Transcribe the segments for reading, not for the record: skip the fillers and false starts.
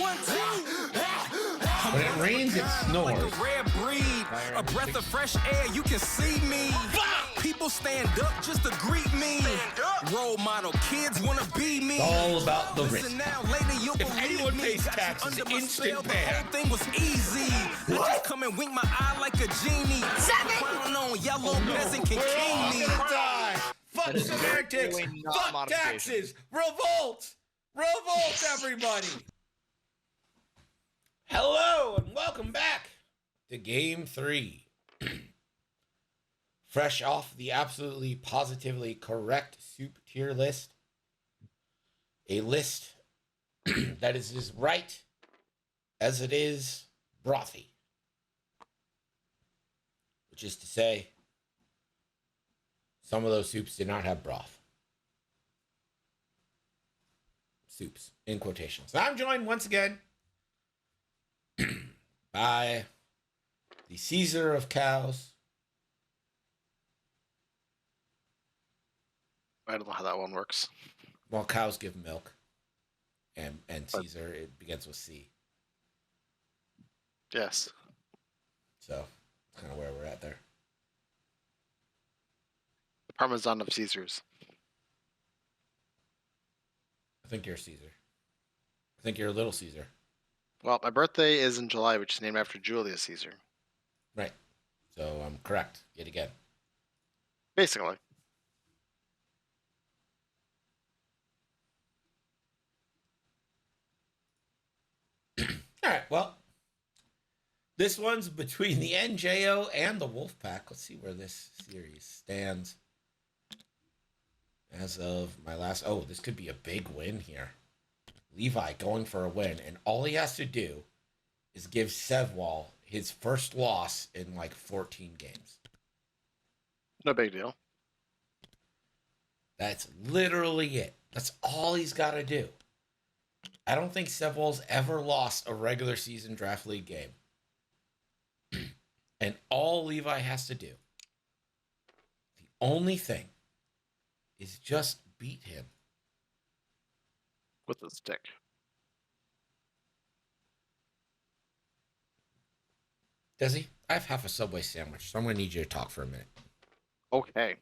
1, 2. When it rains, it snores. Like a rare breed, a breath of fresh air, you can see me. People stand up just to greet me. Role model kids wanna be me. It's all about the risk. Now, later you'll If anyone pays taxes, instant pay. The whole thing was easy. I just come and wink my eye like a genie. 7. Crown on yellow peasant can king me. Die. Fuck semantics. really not Fuck modification. taxes. Revolt. Revolt, everybody. Hello and welcome back to Game 3. Fresh off the absolutely positively correct soup tier list. A list that is as right as it is brothy. Which is to say, some of those soups did not have broth. Soups, in quotations. I'm joined once again by the Caesar of cows. I don't know how that one works. Well, cows give milk. And Caesar, it begins with C. Yes. So, that's kind of where we're at there. The Parmesan of Caesars. I think you're Caesar. I think you're a little Caesar. Well, my birthday is in July, which is named after Julius Caesar. Right. So I'm correct yet again. Basically. All right, well, this one's between the NJO and the Wolfpack. Let's see where this series stands. As of my last... Oh, this could be a big win here. Levi going for a win, and all he has to do is give Sevwall his first loss in like 14 games. No big deal. That's literally it. That's all he's got to do. I don't think Sevwall's ever lost a regular season draft league game. And all Levi has to do, the only thing, is just beat him. With a stick. Does he? I have half a Subway sandwich, so I'm going to need you to talk for a minute. Okay.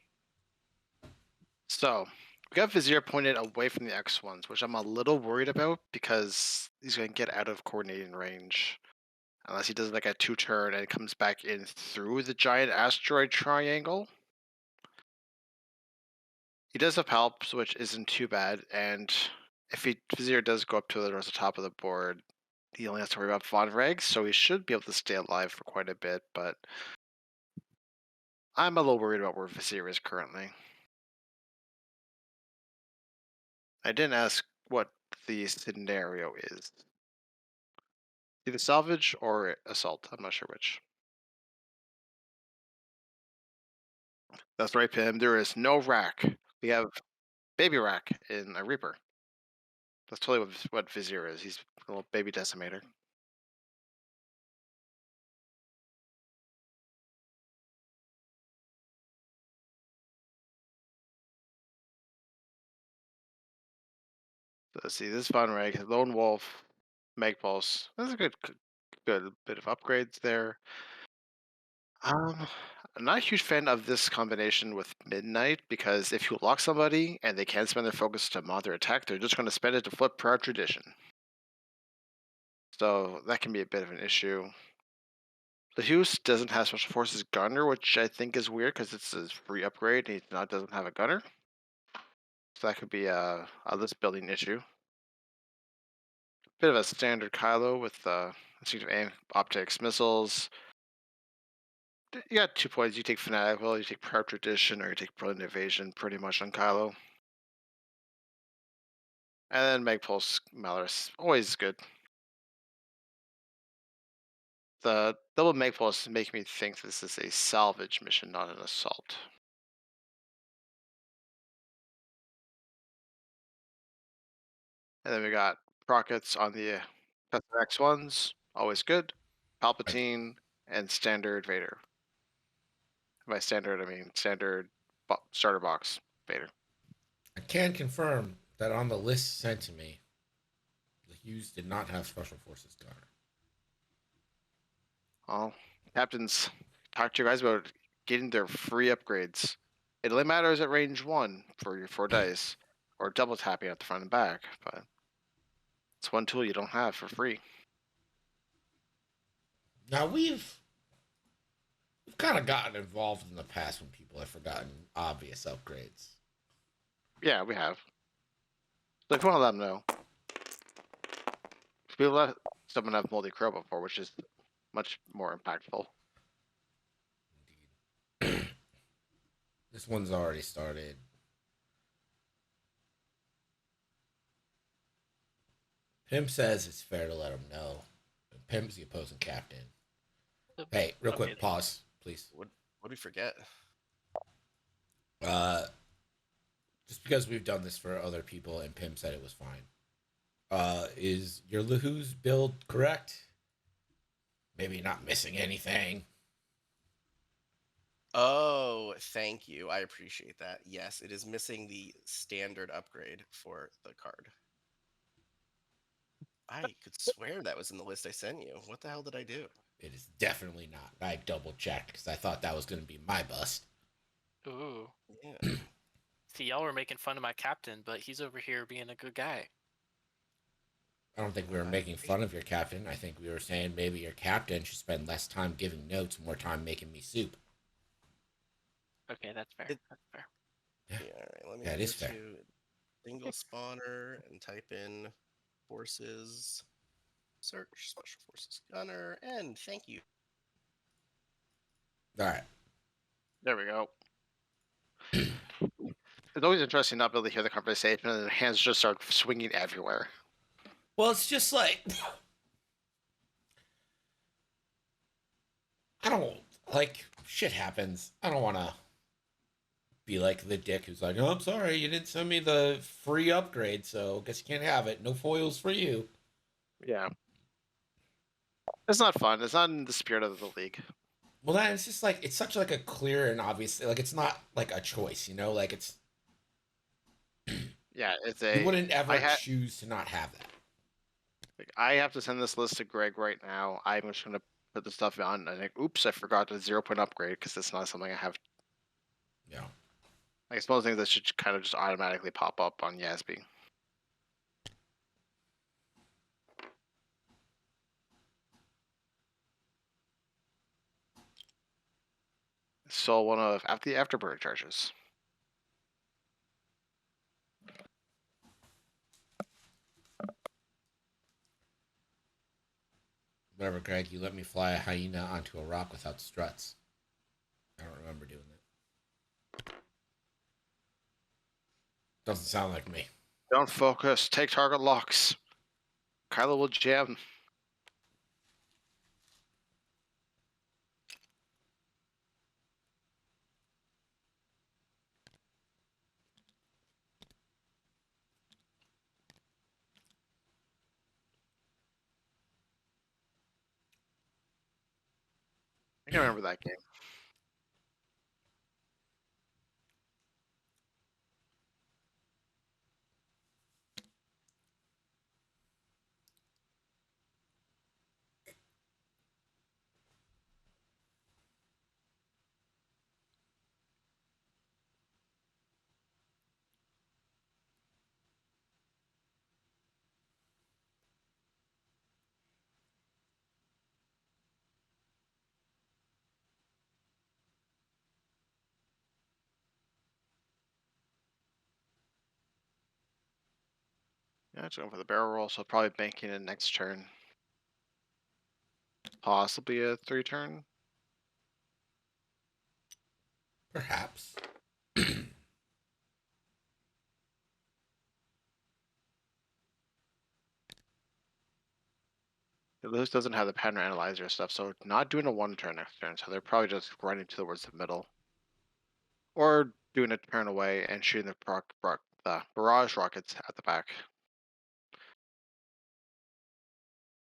So, we got Vizier pointed away from the X1s, which I'm a little worried about because he's going to get out of coordinating range. Unless he does like a 2-turn and comes back in through the giant asteroid triangle. He does have Palps, which isn't too bad, and if Vizier does go up to the top of the board, he only has to worry about Von Regs, so he should be able to stay alive for quite a bit, but I'm a little worried about where Vizier is currently. I didn't ask what the scenario is. Either salvage or assault, I'm not sure which. That's right, Pim, there is no rack. We have baby rack in a Reaper. That's totally what Vizier is. He's a little baby decimator. So let's see, this Von Reg, Lone Wolf, Magpulse. That's a good bit of upgrades there. I'm not a huge fan of this combination with Midnight because if you lock somebody and they can't spend their focus to mod their attack, they're just going to spend it to flip Proud Tradition. So that can be a bit of an issue. The Hughes doesn't have Special Forces Gunner, which I think is weird because it's a free upgrade and he doesn't have a Gunner. So that could be a list building issue. Bit of a standard Kylo with instinctive aim, optics, missiles. You got 2 points. You take Fanatical, you take Proud Tradition, or you take Brilliant Evasion pretty much on Kylo. And then Magpulse, Malorus, always good. The double Magpulse make me think this is a salvage mission, not an assault. And then we got Rockets on the X1s, always good. Palpatine, and standard Vader. By standard, I mean standard starter box Vader. I can confirm that on the list sent to me, the Hughes did not have Special Forces gunner. Well, captains, talk to you guys about getting their free upgrades. It only matters at range 1 for your 4 dice, or double tapping at the front and back, but it's one tool you don't have for free. Now we've kind of gotten involved in the past when people have forgotten obvious upgrades. Yeah, we have. So if you want to let them know, we let someone have Moldy Crow before, which is much more impactful. Indeed. This one's already started. Pim says it's fair to let him know. Pim's the opposing captain. Hey, real quick, pause, please. What do we forget? Just because we've done this for other people and Pim said it was fine. Is your Lahoo's build correct? Maybe not missing anything. Oh, thank you. I appreciate that. Yes, it is missing the standard upgrade for the card. I could swear that was in the list I sent you. What the hell did I do? It is definitely not. I double checked because I thought that was going to be my bust. Ooh. Yeah. See, y'all were making fun of my captain, but he's over here being a good guy. I don't think we were making fun of your captain. I think we were saying maybe your captain should spend less time giving notes, more time making me soup. Okay, that's fair. That's fair. Yeah, All right. Let me it go is fair. to single spawner and type in forces, search, special forces gunner, and thank you. All right. There we go. It's always interesting not being able to hear the conversation and the hands just start swinging everywhere. Well, it's just like I don't like shit happens. I don't want to be like the dick who's like, "Oh, I'm sorry, you didn't send me the free upgrade, so guess you can't have it. No foils for you." Yeah. It's not fun. It's not in the spirit of the league. Well, then it's just like it's such like a clear and obvious like it's not like a choice, you know? Like it's Yeah, it's you a. wouldn't ever I choose to not have that. I have to send this list to Greg right now. I'm just gonna put the stuff on. I think, oops, I forgot the 0 point upgrade because it's not something I have. Yeah. Like it's one of the things that should kind of just automatically pop up on Yasby. So one of after the afterburner charges. Whatever, Greg, you let me fly a hyena onto a rock without struts. I don't remember doing that. Doesn't sound like me. Don't focus. Take target locks. Kylo will jam. I can remember that game. Yeah, it's going for the barrel roll, so probably banking it next turn. Possibly a 3-turn. Perhaps. This doesn't have the pattern analyzer stuff, so not doing a 1-turn next turn. So they're probably just running towards the middle, or doing a turn away and shooting the barrage rockets at the back.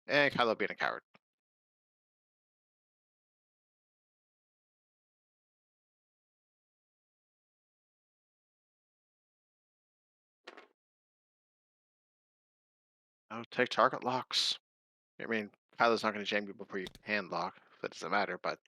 And Kylo being a coward. Oh, take target locks. I mean, Kylo's not going to jam you before you hand lock. That doesn't matter, but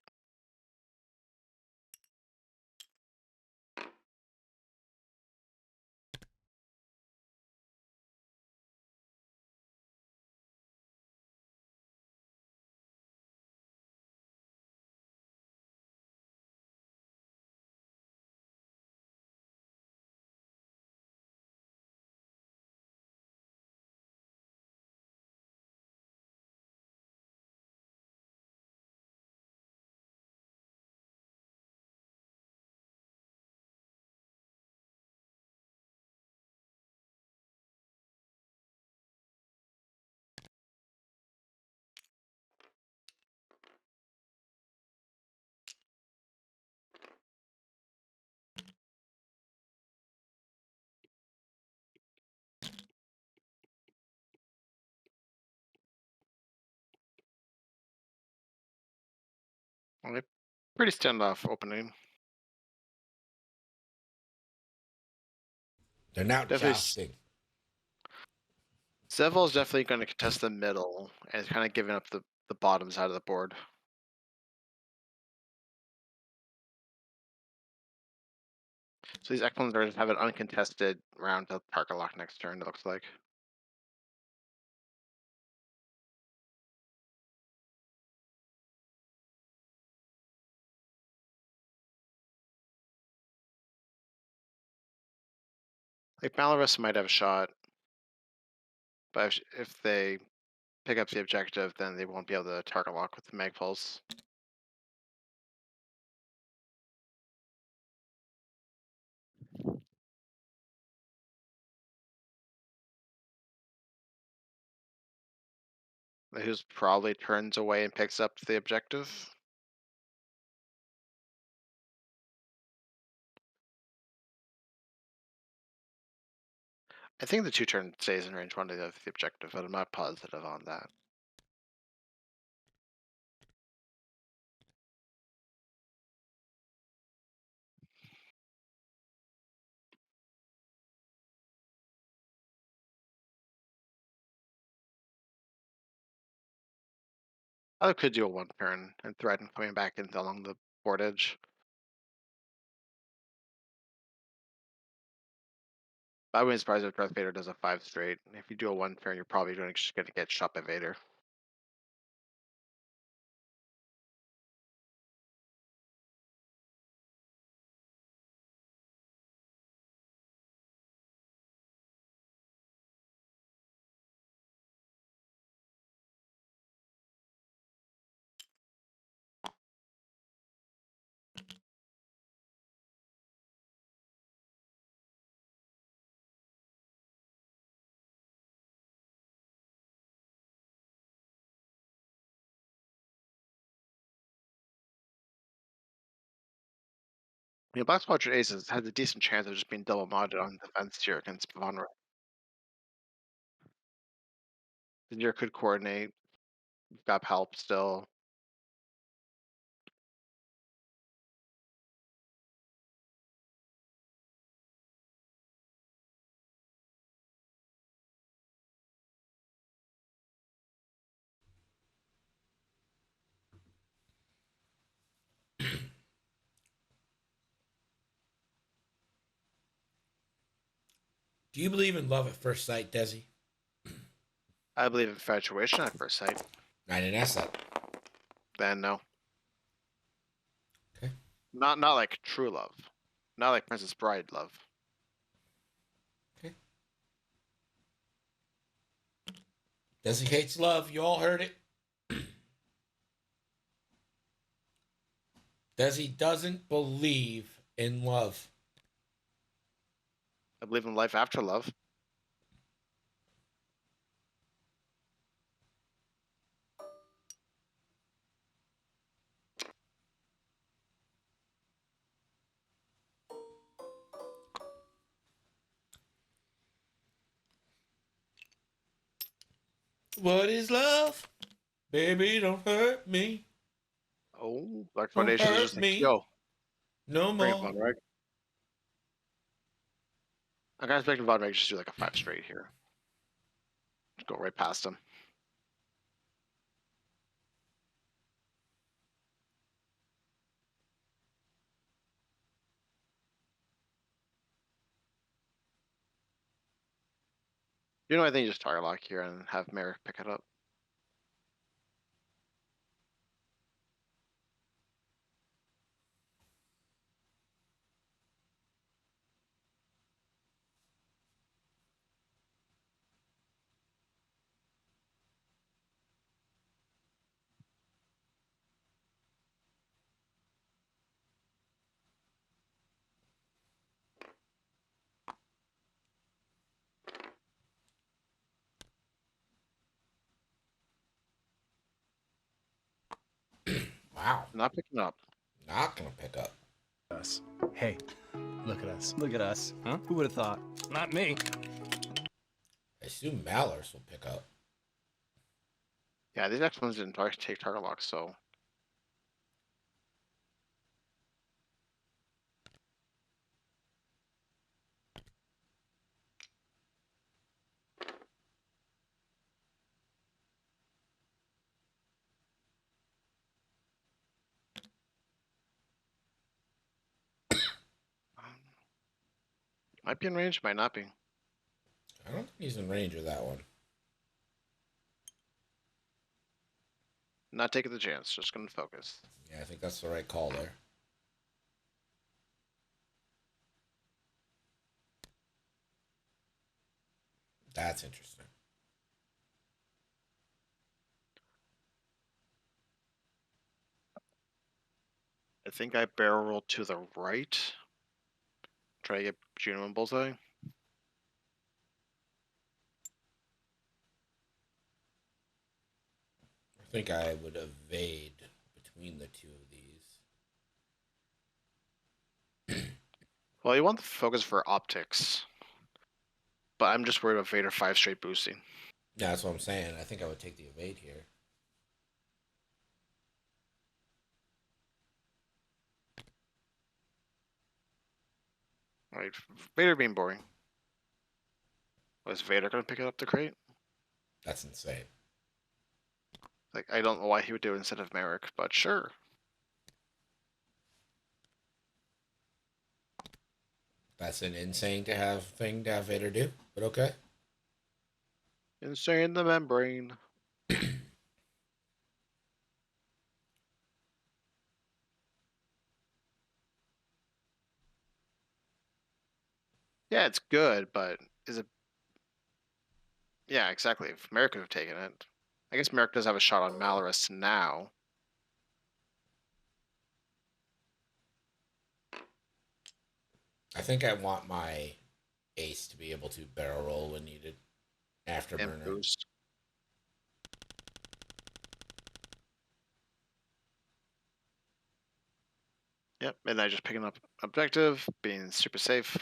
well, pretty standoff opening. They're now Definitely jousting. Zevol's definitely going to contest the middle and is kind of giving up the bottom side of the board. So these Ekmans are just have an uncontested round to target lock next turn, it looks like. Like Malorus might have a shot, but if they pick up the objective, then they won't be able to target lock with the Mag Pulse. Who's probably turns away and picks up the objective. I think the 2-turn stays in range 1 of the objective, but I'm not positive on that. I could do a 1-turn and threaten coming back into along the board edge. I wouldn't be surprised if Darth Vader does a 5 straight. If you do a 1-turn, you're probably just going to get shot by Vader. Black Squadron Aces has a decent chance of just being double modded on defense here against Von Ray. Then could coordinate. You've got help still. Do you believe in love at first sight, Desi? I believe in infatuation at first sight. I didn't ask that. Then no. Okay. Not like true love. Not like Princess Bride love. Okay. Desi hates love. You all heard it. Desi doesn't believe in love. I believe in life after love. What is love? Baby, don't hurt me. Oh, Black Don't Foundation is hurt just like, me. yo, No bring it more. Von Reg. I'm kind of expecting Von Reg just do like a 5 straight here. Go right past him. You know, I think you just target lock here and have Merrick pick it up. Wow. Not picking up. Not gonna pick up. Us. Hey, look at us. Look at us. Huh? Who would have thought? Not me. I assume Malors will pick up. Yeah, these next ones didn't take target lock, so might be in range, might not be. I don't think he's in range of that one. Not taking the chance, just gonna focus. Yeah, I think that's the right call there. That's interesting. I think I barrel roll to the right. Try to get Juno and Bullseye. I think I would evade between the two of these. Well, you want the focus for optics. But I'm just worried about Vader 5 straight boosting. Yeah, that's what I'm saying. I think I would take the evade here. Right, Vader being boring. Was Vader gonna pick it up the crate? That's insane. Like, I don't know why he would do it instead of Merrick, but sure. That's an insane thing to have Vader do, but okay. Insane the membrane. Yeah, it's good, but is it? Yeah, exactly. If Merrick could have taken it. I guess Merrick does have a shot on Malorus now. I think I want my ace to be able to barrel roll when needed. And Afterburner. boost. Yep, and I just picking up objective, being super safe.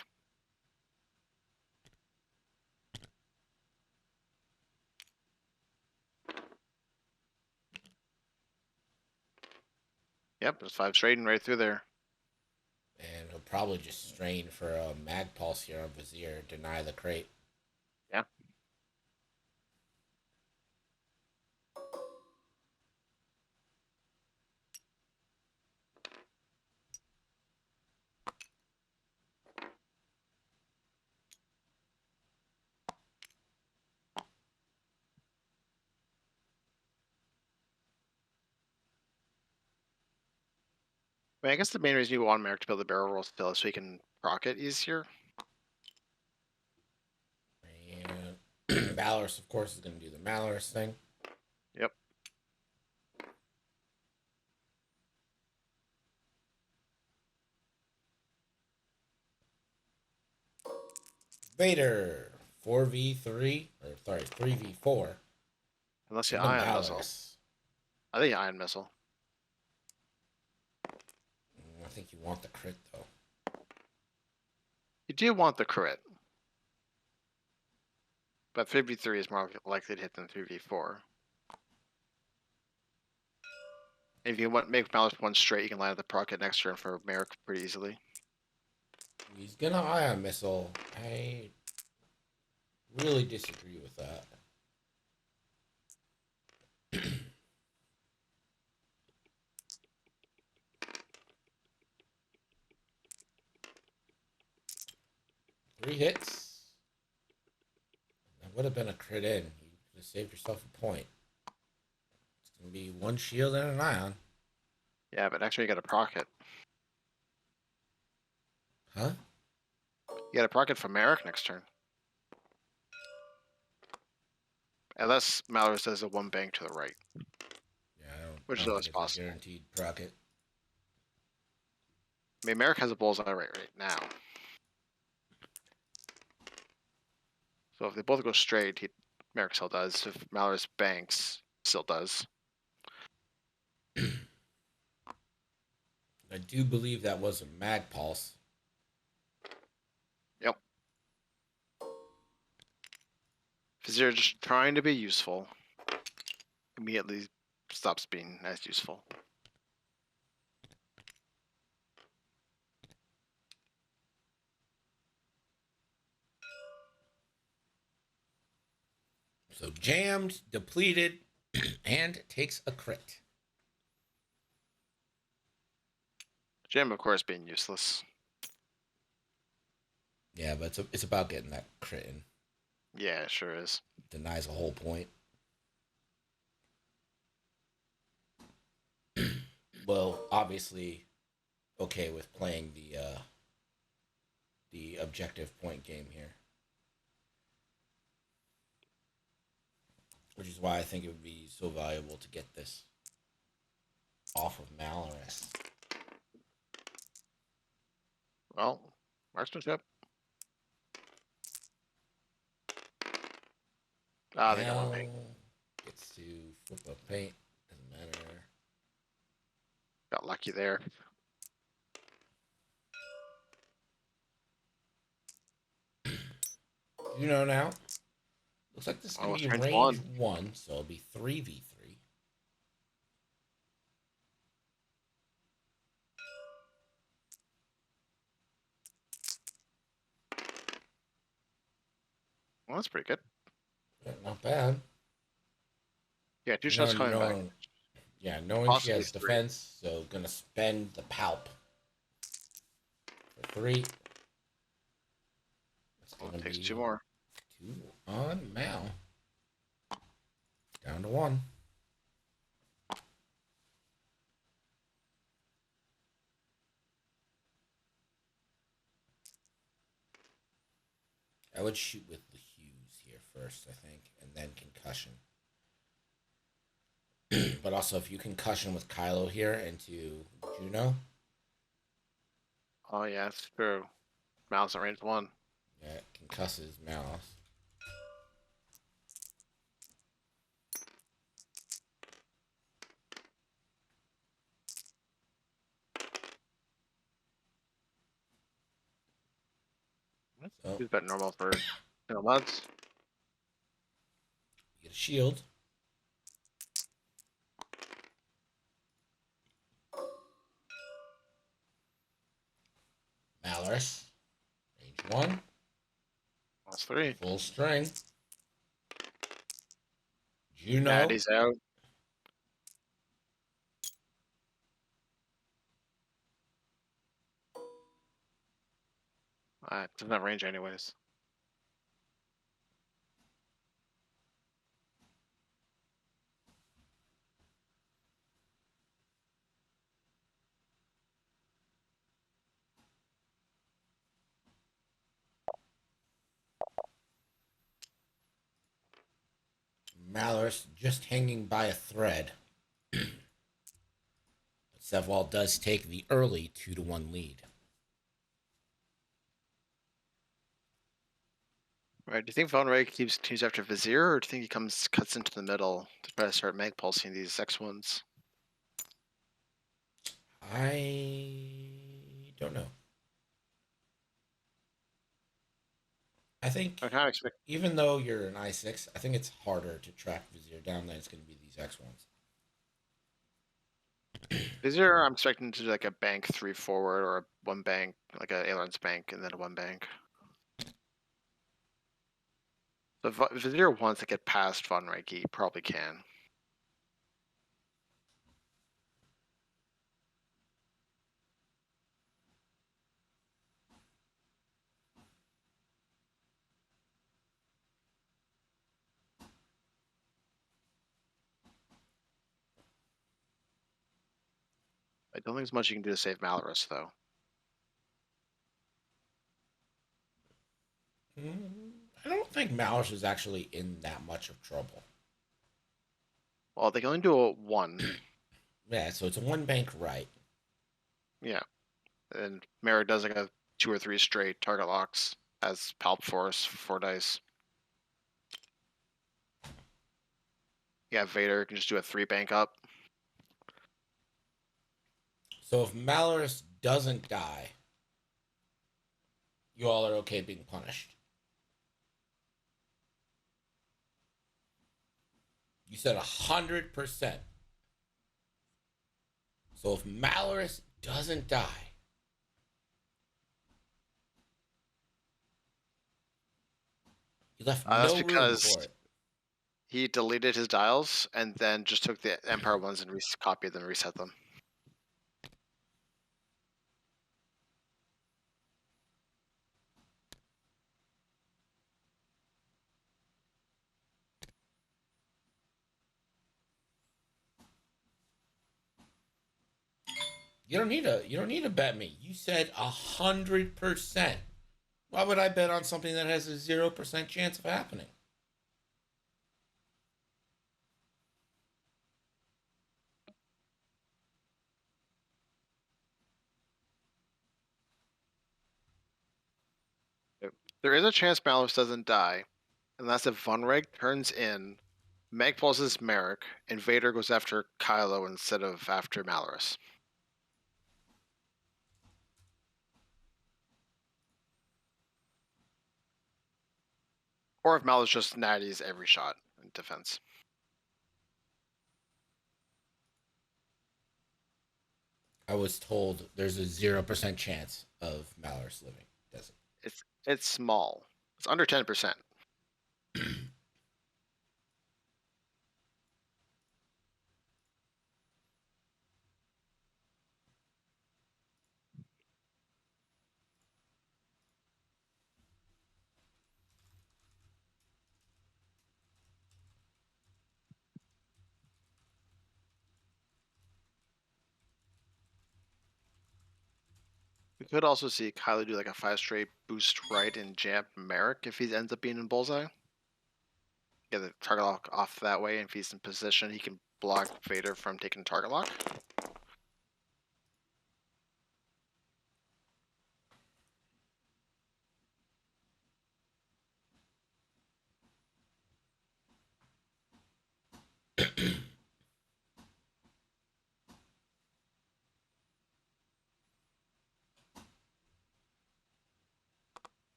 Yep, there's 5 straight and right through there. And he'll probably just strain for a mag pulse here on Vizier, deny the crate. Yeah. I mean, I guess the main reason you want Merrick to build the barrel roll still is so he can proc it easier. And Valorous, of course, is going to do the Malorous thing. Yep. Vader, 4v3, or sorry, 3v4. Unless you into ion missile. Malorous. I think ion missile. I think you want the crit, though. You do want the crit. But 3v3 is more likely to hit than 3v4. If you want make Malorus one straight, you can line up the proc next turn for Merrick pretty easily. He's gonna ion missile. I really disagree with that. Three hits. That would have been a crit in. You could have saved yourself a point. It's going to be one shield and an ion. Yeah, but actually you got a proc it. Huh? You got a proc it from Merrick next turn. Unless Malorus does a one bank to the right. Yeah, I Which is don't always think it's a possible. guaranteed procket. I mean, Merrick has a bullseye right now. So if they both go straight, Merrick still does. If Malorus banks, still does. I do believe that was a mag pulse. Yep. Vizier just trying to be useful. Immediately stops being as useful. So jammed, depleted, and takes a crit. Jim, of course, being useless. Yeah, but it's about getting that crit in. Yeah, it sure is. Denies a whole point. Well, obviously, okay with playing the objective point game here, which is why I think it would be so valuable to get this off of Malorus. Well, marksmanship. Ah, they got one bank. Gets to flip a paint. Doesn't matter. Got lucky there. You know now. Looks like this is gonna Oh, it's be range range one, so it'll be 3v3. Well, that's pretty good. Not bad. Yeah, two shots coming back. Yeah, knowing she Possibly has three. defense, so gonna spend the palp for 3. It's Well, gonna it takes be 2 more. 2 on Mal. Down to 1. I would shoot with the Hughes here first, I think, and then concussion. But also, if you concussion with Kylo here into Juno, Oh, yeah, it's true. Mal's at range 1. yeah, it concusses Malos. So, He's bet normal for single months. you get a shield. Malorus, range 1, That's 3. full string. Juno, Maddie's out. Doesn't have range anyways. Malorus just hanging by a thread. But Sevwall does take the early 2-1 lead. Right, do you think Von Ray continues after Vizier, or do you think he cuts into the middle to try to start mag pulsing these X1s? I don't know. I think I kind of expect even though you're an I6, I think it's harder to track Vizier down than it's going to be these X1s. Vizier, I'm expecting to do like a bank 3 forward or a 1 bank, like a Ailerons bank and then a 1 bank. So if Vizier wants to get past Von Reiki, he probably can. don't think there's much you can do to save Malorus, though. I don't think Malorus is actually in that much of trouble. Well, they can only do a 1. Yeah, so it's a 1 bank right. Yeah. And Merrick does like a 2 or 3 straight target locks as Palp Force, 4 dice. Yeah, Vader can just do a 3 bank up. So if Malorus doesn't die, you all are okay being punished. You said 100%. So if Malorus doesn't die, you left That's no room because for it. he deleted his dials and then just took the Empire ones and copied them and reset them. You don't need to bet me. You said 100%. Why would I bet on something that has a 0% chance of happening? There is a chance Malorus doesn't die, unless if Von Reg turns in, Meg pulses Merrick, and Vader goes after Kylo instead of after Malorus. Or if Malorus just natties every shot in defense. I was told there's a 0% chance of Malorus living. Does it? It's small. It's under 10%. We could also see Kylo do like a 5 straight boost right and jab Merrick if he ends up being in bullseye. Get the target lock off that way, and if he's in position, he can block Vader from taking target lock.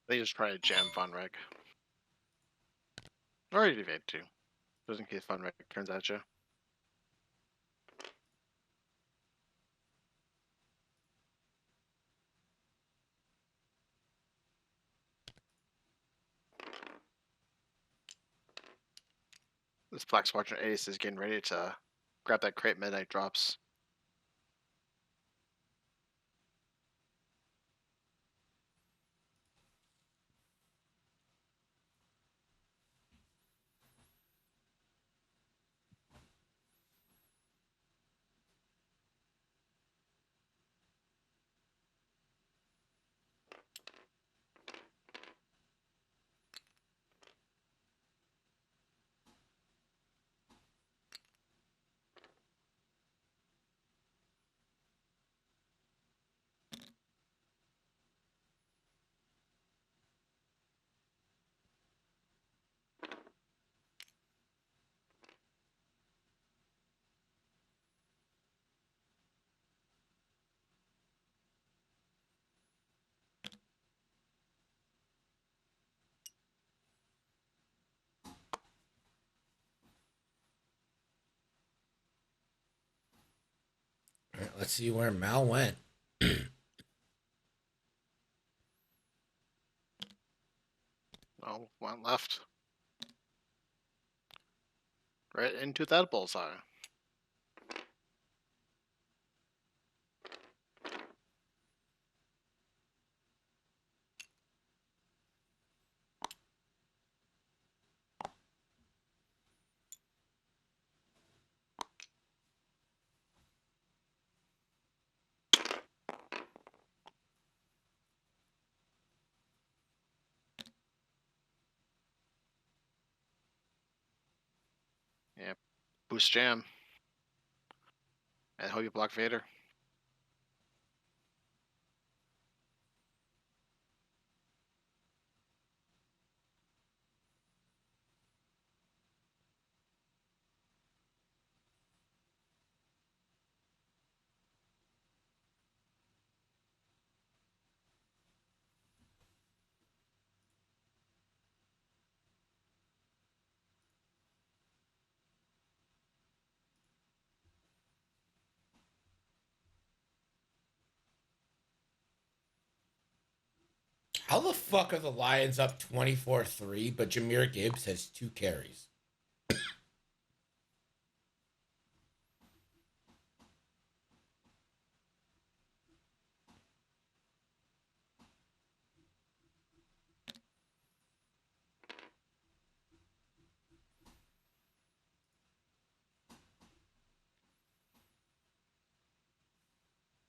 They just try to jam Von Reg. Or evade too. Just in case Von Reg turns at you. This Black Squadron Ace is getting ready to grab that crate midnight drops. All right, let's see where Mal went. Oh, one left. Right into that bullseye. Boost jam. And hope you block Vader. How the fuck are the Lions up 24-3, but Jahmyr Gibbs has 2 carries?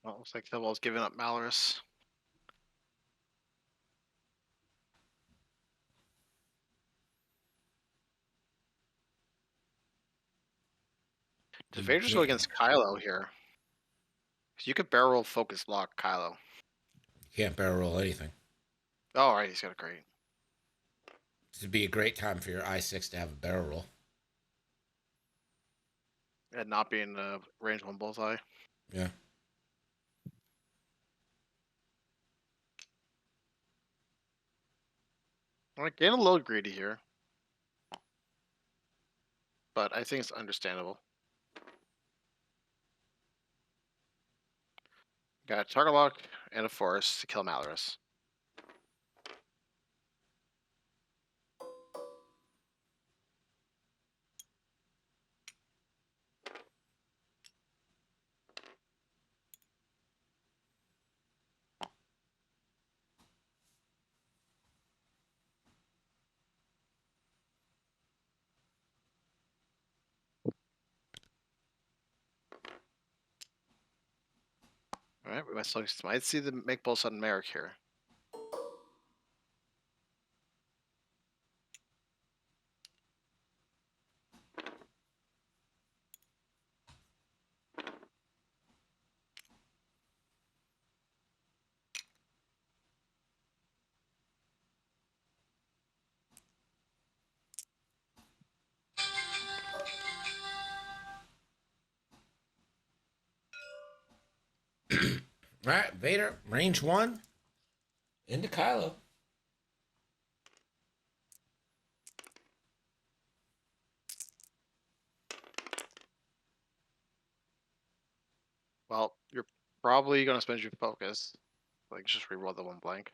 Well, looks like Thelwell's giving up Malorus. Does Vader just go against Kylo here? You could barrel roll focus block Kylo. You can't barrel roll anything. Oh, right, he's got a great. This would be a great time for your I6 to have a barrel roll. And not being range 1 bullseye. Yeah. I'm getting a little greedy here. But I think it's understandable. Got a target lock and a force to kill Malorus. Alright, we might see the make bull sudden Merrick here. All right, Vader, range 1, into Kylo. Well, you're probably going to spend your focus. Like, just reroll the 1 blank.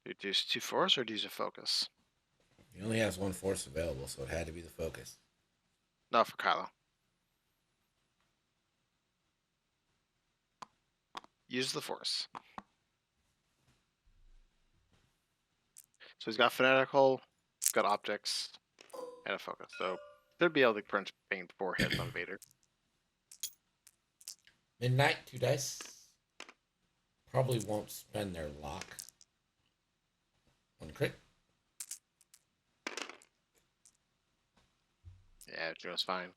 Do you use 2 force or do you use a focus? He only has 1 force available, so it had to be the focus. No, for Kylo. Use the force. So he's got fanatical, he's got optics, and a focus. So should be able to print paint 4 hits on Vader. Midnight, 2 dice. Probably won't spend their lock. 1 crit. Yeah, Juno's fine.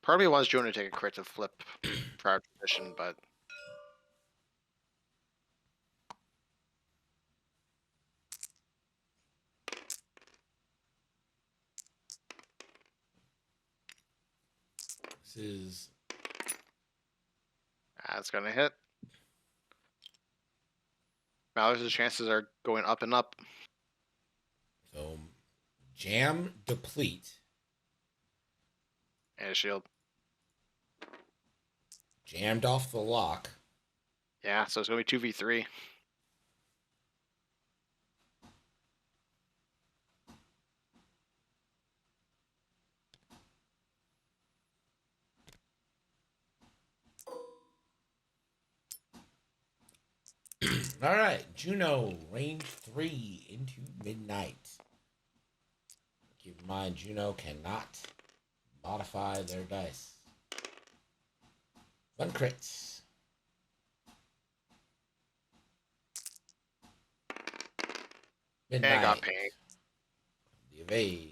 Part of me wants Juno to take a crit to flip prior position, but This is that's gonna hit. Malorus' chances are going up and up. so jam, deplete, And a shield. jammed off the lock. Yeah, so it's gonna be 2v3. All right, Juno, range 3 into midnight. Keep in mind, Juno cannot modify their dice. 1 crits. And got Midnight. paint. The evades.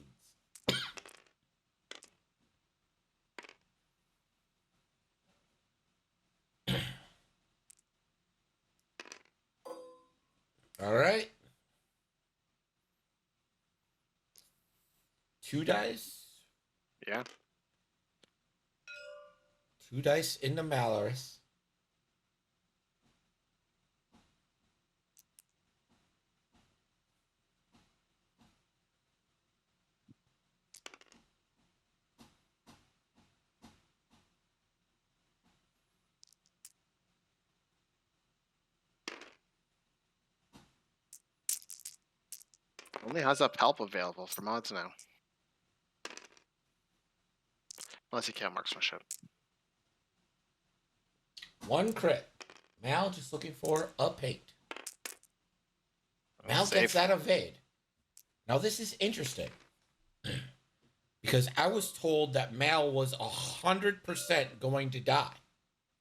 All right. 2 dice. Yeah. 2 dice into Malorus. Only has a help available for mods now. Unless you can't marksmanship. 1 crit. Mal just looking for a paint. Mal Safe. gets that evade. Now this is interesting. Because I was told that Mal was 100% going to die.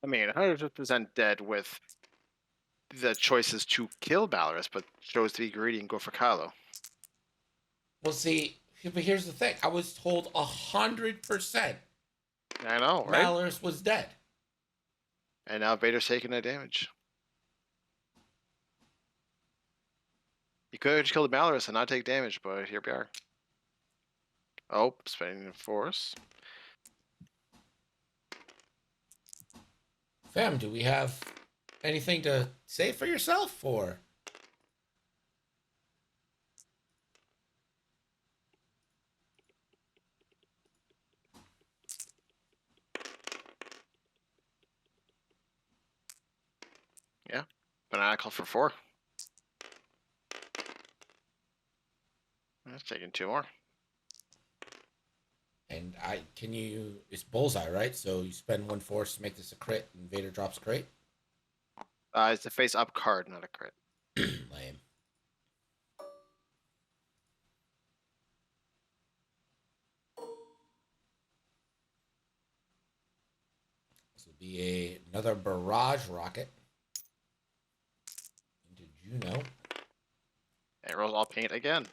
I mean, 100% dead with the choices to kill Balorus, but chose to be greedy and go for Kylo. Well, see, but here's the thing. I was told 100% I know, right? Malorus was dead. And now Vader's taking the damage. You could have just killed Malorus and not take damage, but here we are. Oh, spending the force. Fam, do we have anything to say for yourself, or? Yeah. Banana call for 4. That's taking 2 more. And it's bullseye, right? So you spend 1 force to make this a crit, and Vader drops a crit? It's a face up card, not a crit. Lame. This will be another barrage rocket into Juno. It rolls all paint again.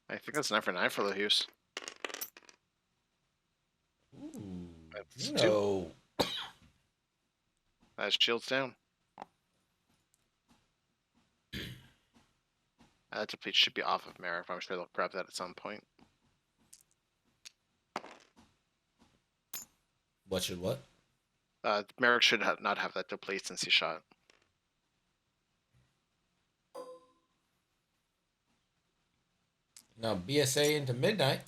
I think that's 9 for 9 for Lahus. Ooh, That's Juno. That shields down. That deplete should be off of Merrick. I'm sure they'll grab that at some point. What should what? Merrick should not have that deplete since he shot. Now BSA into midnight.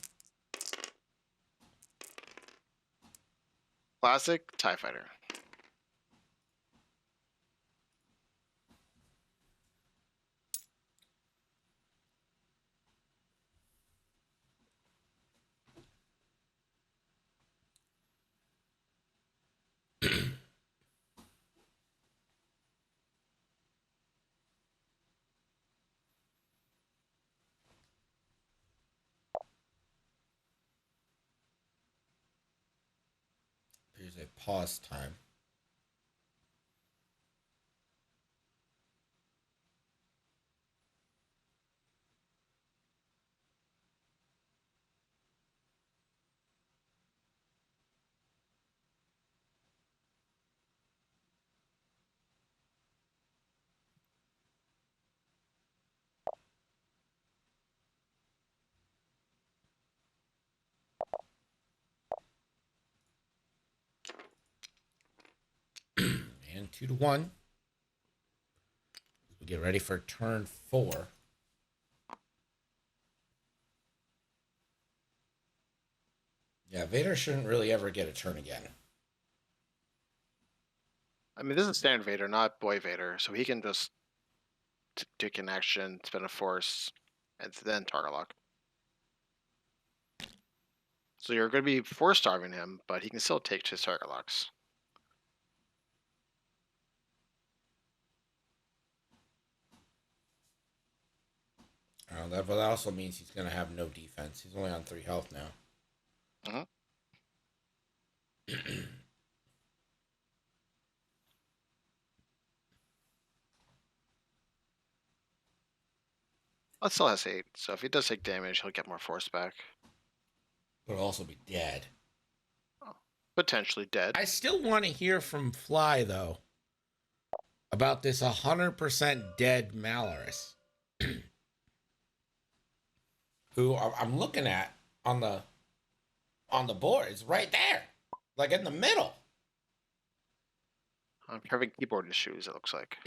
Classic TIE Fighter. There's a pause time. And 2-1. We get ready for turn 4. Yeah, Vader shouldn't really ever get a turn again. I mean, this is standard Vader, not Boy Vader, so he can just take an action, spend a force, and then target lock. So you're going to be force starving him, but he can still take his target locks. But that also means he's going to have no defense. He's only on 3 health now. Mhm. That still has 8, so if he does take damage, he'll get more force back. But he'll also be dead. Potentially dead. I still want to hear from Fly, though, about this 100% dead Malorus. Who I'm looking at on the board. It's right there. Like in the middle. I'm having keyboard issues, it looks like.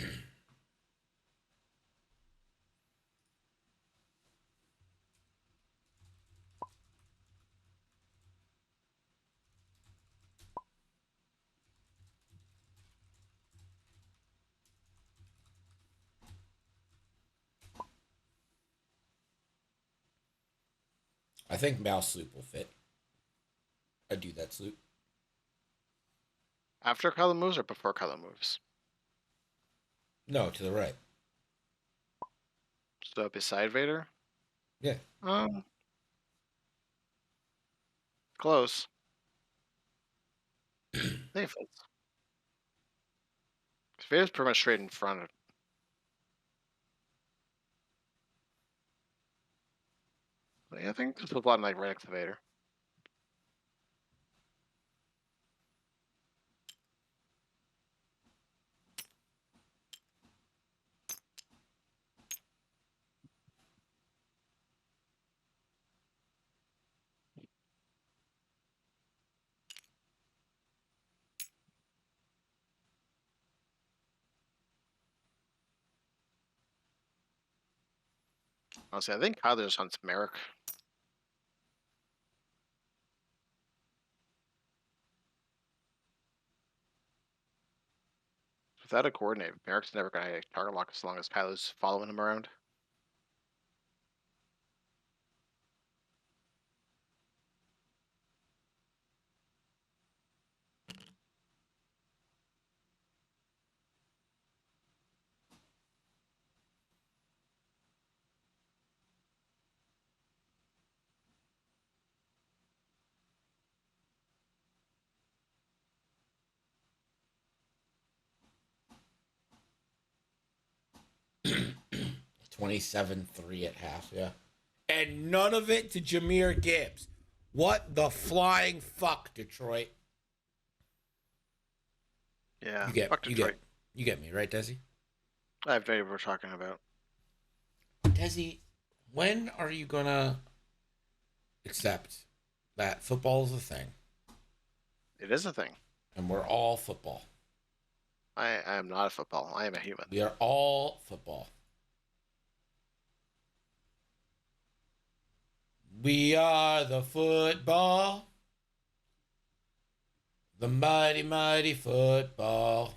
I think mouse sloop will fit. I do that sloop. After Kylo moves or before Kylo moves? No, to the right. So beside Vader? Yeah. Close. I think it fits. Vader's pretty much straight in front of. I think this was a lot like right next to Vader. Honestly, I think Kylo just hunts Merrick. Without a coordinate, Merrick's never gonna target lock as long as Kylo's following him around. (27-3) at half, yeah. And none of it to Jameer Gibbs. What the flying fuck, Detroit? Yeah, You get me, right, Desi? I have no idea what we're talking about. Desi, when are you gonna accept that football is a thing It is a thing. and we're all football? I am not a football. I am a human. We are all football. We are the football. The mighty, mighty football.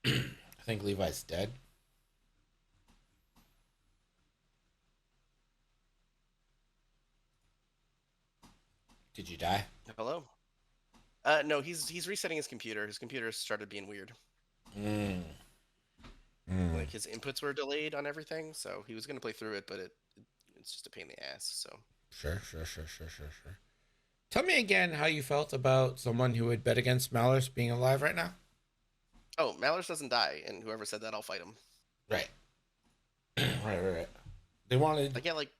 I think Levi's dead. Did you die? Hello. No, he's resetting his computer. His computer started being weird. Like his inputs were delayed on everything, so he was gonna play through it, but it's just a pain in the ass. So Sure. Tell me again how you felt about someone who would bet against Malorus being alive right now. oh, Malorus doesn't die, and whoever said that, I'll fight him. Right. Right. They wanted I get like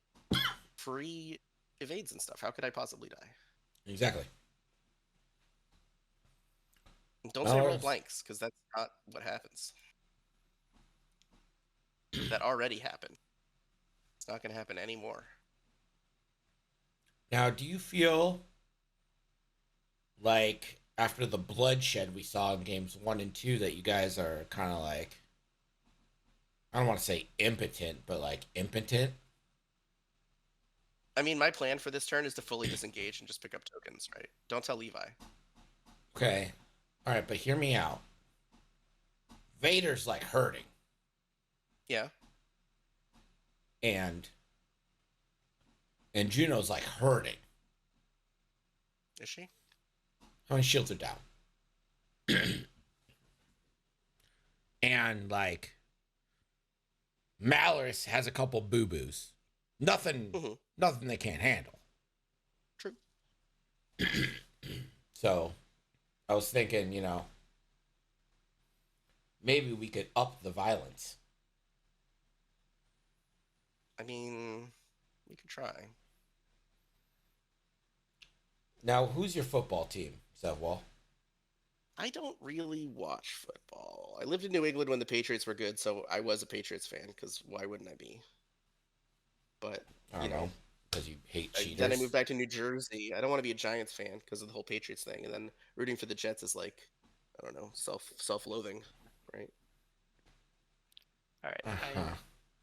free evades and stuff. How could I possibly die? exactly. Don't say roll Malorus. blanks, because that's not what happens. That already happened. It's not gonna happen anymore. Now, do you feel like after the bloodshed we saw in games 1 and 2 that you guys are kind of like, I don't want to say impotent, but like impotent? I mean, my plan for this turn is to fully disengage and just pick up tokens, right? Don't tell Levi. Okay. All right, but hear me out. Vader's like hurting, Yeah. and Juno's like hurting. Is she? How many shields are down? And like Malorus has a couple boo boos. Nothing, Mm-hmm. nothing they can't handle. True. So I was thinking, maybe we could up the violence. I mean, we could try. Now, who's your football team, Sevwall? I don't really watch football. I lived in New England when the Patriots were good, so I was a Patriots fan, because why wouldn't I be? But, I don't know. Because you hate cheaters. then I moved back to New Jersey. I don't want to be a Giants fan because of the whole Patriots thing. And then rooting for the Jets is like, I don't know, self-loathing, right? All right, Uh-huh. I'm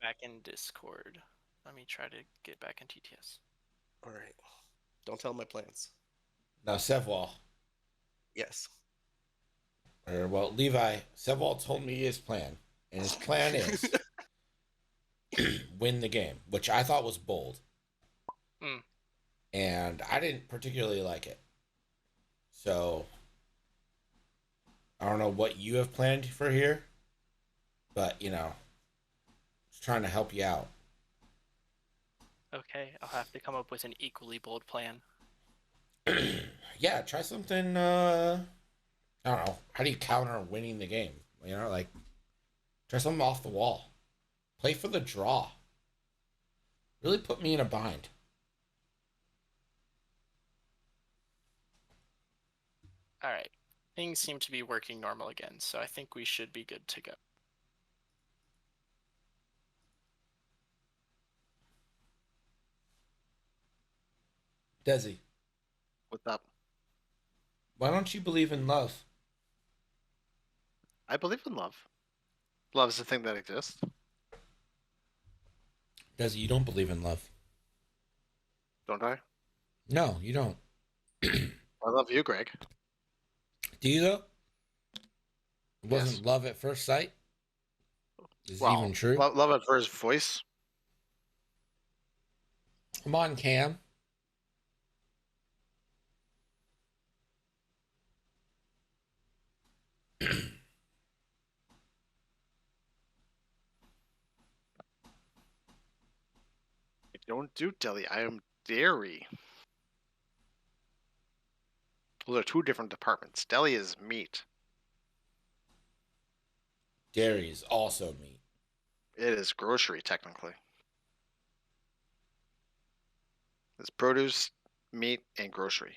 back in Discord. Let me try to get back in TTS. All right. Don't tell my plans. Now, Sevwall. Yes. Well, Levi, Sevwall told me his plan. And his plan is win the game, which I thought was bold. And I didn't particularly like it. So, I don't know what you have planned for here. But, just trying to help you out. Okay, I'll have to come up with an equally bold plan. Yeah, try something, I don't know. How do you counter winning the game? Try something off the wall. Play for the draw. Really put me in a bind. All right, things seem to be working normal again, so I think we should be good to go. Desi, What's up? why don't you believe in love? I believe in love. Love is a thing that exists. Desi, you don't believe in love. Don't I? No, you don't. I love you, Greg. Do you, though? It Yes. wasn't love at first sight? Is it Well, even true? Love at first voice. Come on, Cam. I don't do deli. I am dairy. Those are two different departments. Deli is meat. Dairy is also meat. It is grocery, technically. It's produce, meat, and grocery.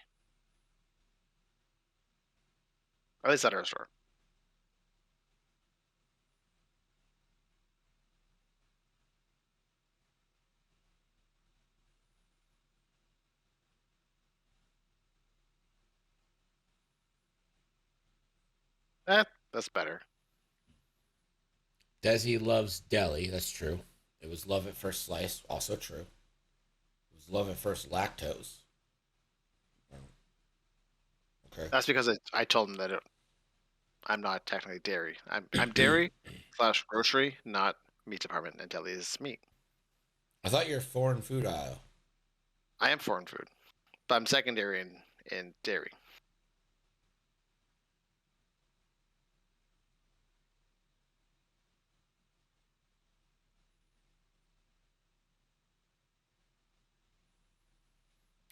At least at our store. That's better. Desi loves deli. That's true. It was love at first slice. Also true. It was love at first lactose. Okay. That's because I told him that I'm not technically dairy. I'm dairy / grocery, not meat department, and deli is meat. I thought you were foreign food aisle. I am foreign food, but I'm secondary in dairy.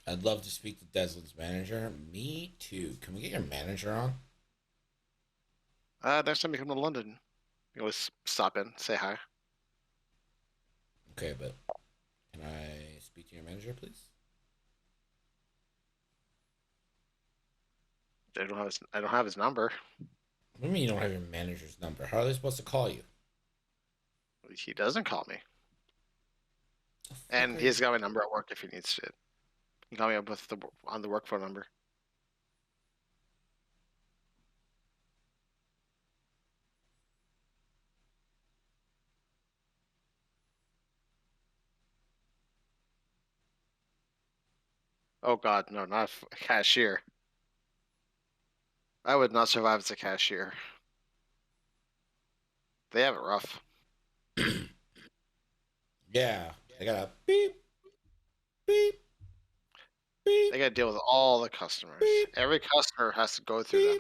I'd love to speak to Deslin's manager. Me too. Can we get your manager on? Next time you come to London, you always stop in, say hi. Okay, but can I speak to your manager, please? I don't have his number. What do you mean you don't have your manager's number? How are they supposed to call you? He doesn't call me. The fuck And are he's you- got my number at work if he needs it. You call me up with on the work phone number. Oh God, no, not a cashier. I would not survive as a cashier. They have it rough. Yeah, they got a beep, beep, beep, They got to deal with all the customers. beep, Every customer has to go through them.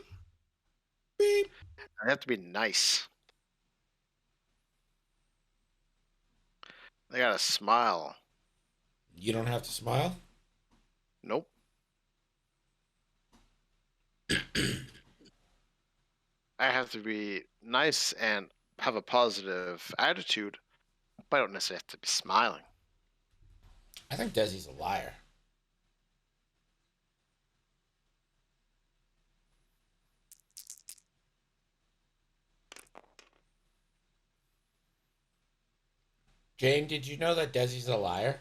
beep. They have to be nice. They got to smile. You don't have to smile. Nope. I have to be nice and have a positive attitude, but I don't necessarily have to be smiling. I think Desi's a liar. Jane, did you know that Desi's a liar?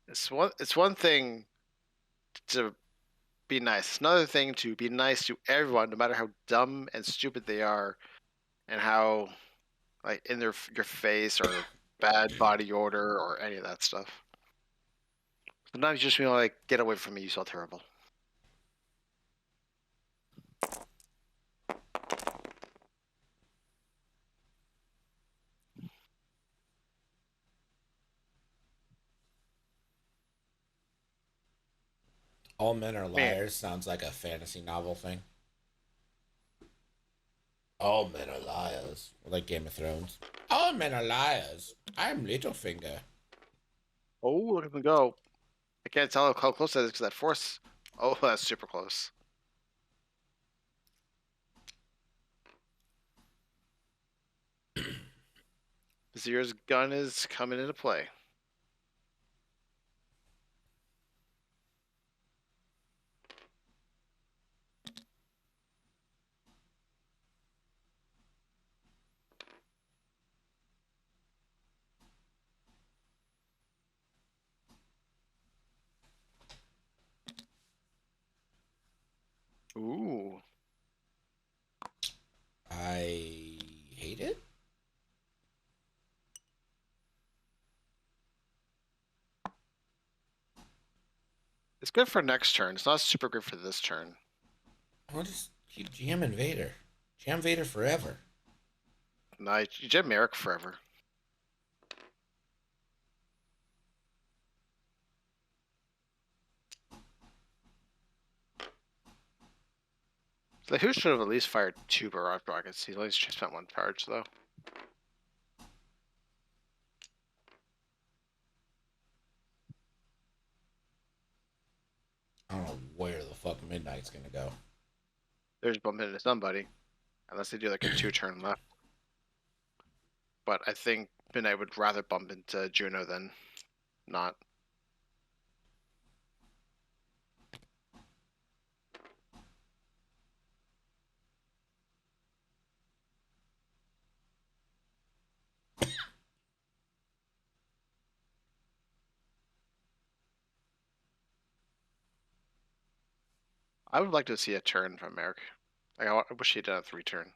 It's one thing to be nice. It's another thing to be nice to everyone, no matter how dumb and stupid they are, and how like in your face or bad body odor or any of that stuff. Sometimes you just feel like, get away from me, you smell terrible. All men are Man, liars sounds like a fantasy novel thing. All men are liars. Like Game of Thrones. All men are liars. I'm Littlefinger. oh, look at them go. I can't tell how close that is because that force. Oh, that's super close. Zira's gun is coming into play. Ooh. I hate it. It's good for next turn. It's not super good for this turn. Or just keep jamming Vader. Jam Vader forever. No, you jam Merrick forever. So who should have at least fired 2 barrage rockets? He at least just spent 1 charge, though. I don't know where the fuck Midnight's gonna go. There's bumping into somebody. Unless they do like a 2-turn left. But I think Midnight would rather bump into Juno than not. I would like to see a turn from Merrick. Like, I wish he'd done a 3-turn.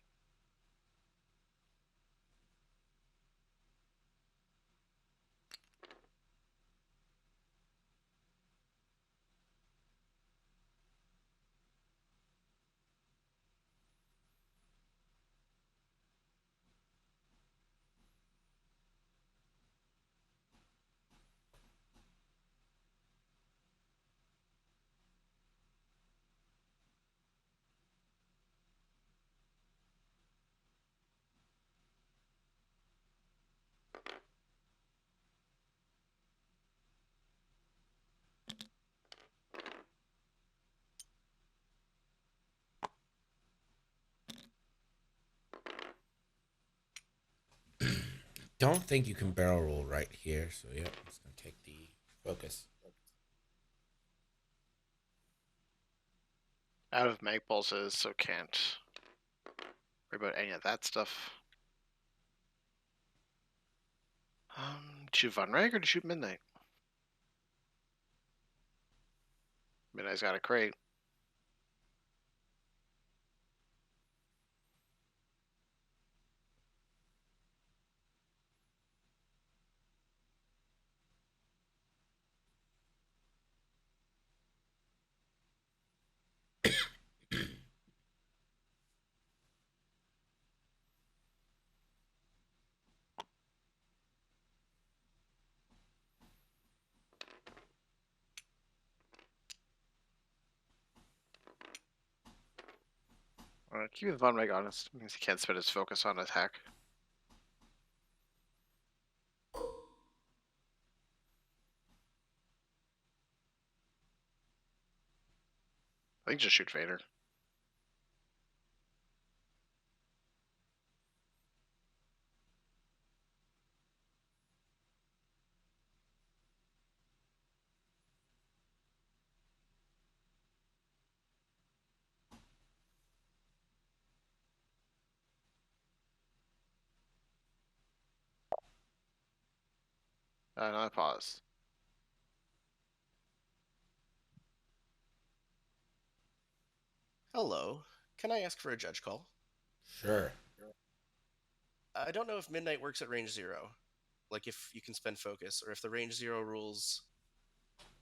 Don't think you can barrel roll right here, so yeah, it's gonna take the focus. Out of Magballs is, so can't. worry about any of that stuff. Do you shoot Von Reg or do you shoot Midnight? Midnight's got a crate. Keep Von Reg honest, because he can't spend his focus on attack. I think just shoot Vader. No, I pause. Hello. Can I ask for a judge call? Sure. I don't know if Midnight works at range 0. Like if you can spend focus, or if the range 0 rules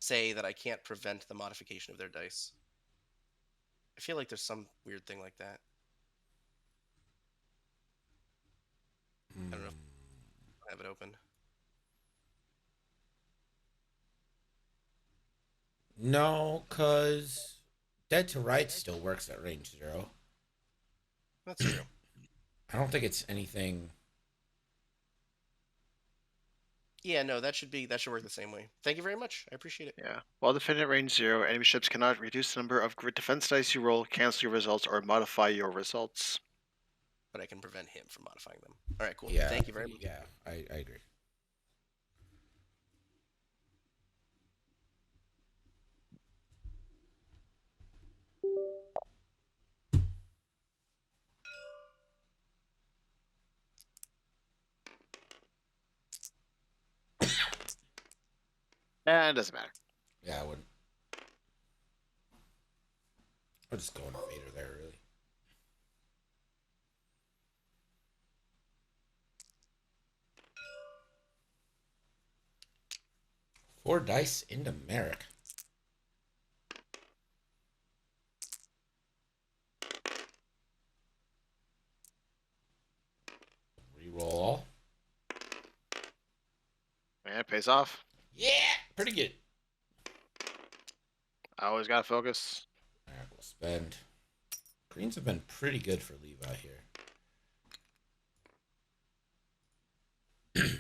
say that I can't prevent the modification of their dice. I feel like there's some weird thing like that. I don't know if I have it open. No, because Dead to Rights still works at range 0. That's true. I don't think it's anything. Yeah, no, that should work the same way. Thank you very much. I appreciate it. Yeah. While defending at range 0, enemy ships cannot reduce the number of defense dice you roll, cancel your results, or modify your results. But I can prevent him from modifying them. All right, cool. Yeah. Thank you very much. Yeah, I agree. It doesn't matter. Yeah, I wouldn't. I'll just go into Vader there, really. Four dice into Merrick. Reroll all. Yeah, it pays off. Yeah, pretty good. I always gotta focus. Alright, we'll spend. Greens have been pretty good for Levi here. That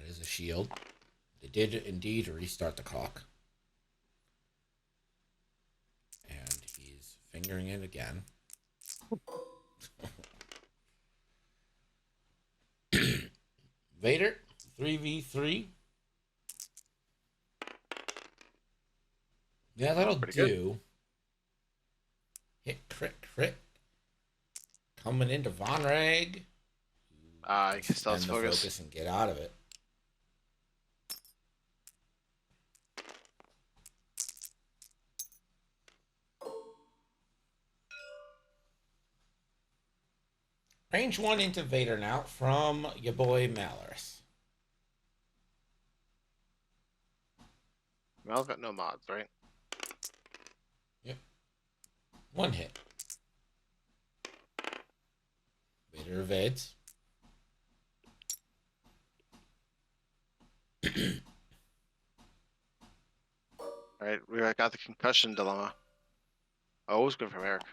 is a shield. They did indeed restart the clock. And he's fingering it again. Vader, 3v3. Yeah, that'll do. Good. Hit, crit. Coming into Von Reg. I can still focus and get out of it. Range 1 into Vader now from your boy Malaris. Mal's got no mods, right? Yep. One hit. Vader evades. Alright, we got the concussion dilemma. Oh, it's good for Merrick.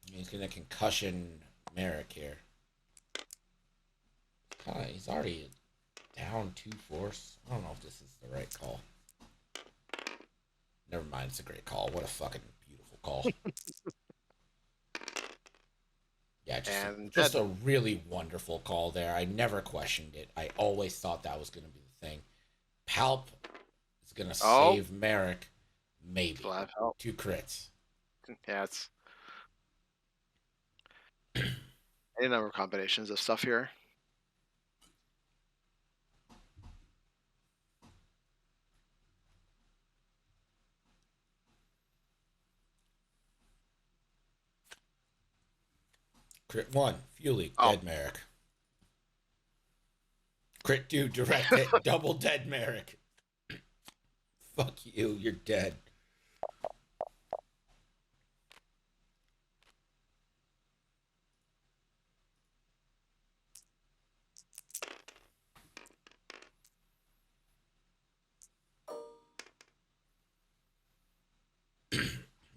He's gonna concussion Merrick here. He's already down 2 force. I don't know if this is the right call. Never mind, it's a great call. What a fucking beautiful call. Yeah, just a really wonderful call there. I never questioned it. I always thought that was going to be the thing. Palp is going to save Merrick. Maybe. Still have help. 2 crits. Yeah, it's any number of combinations of stuff here. Crit 1, Fuely, Oh. dead Merrick. Crit 2, direct hit, double dead Merrick. Fuck you, you're dead.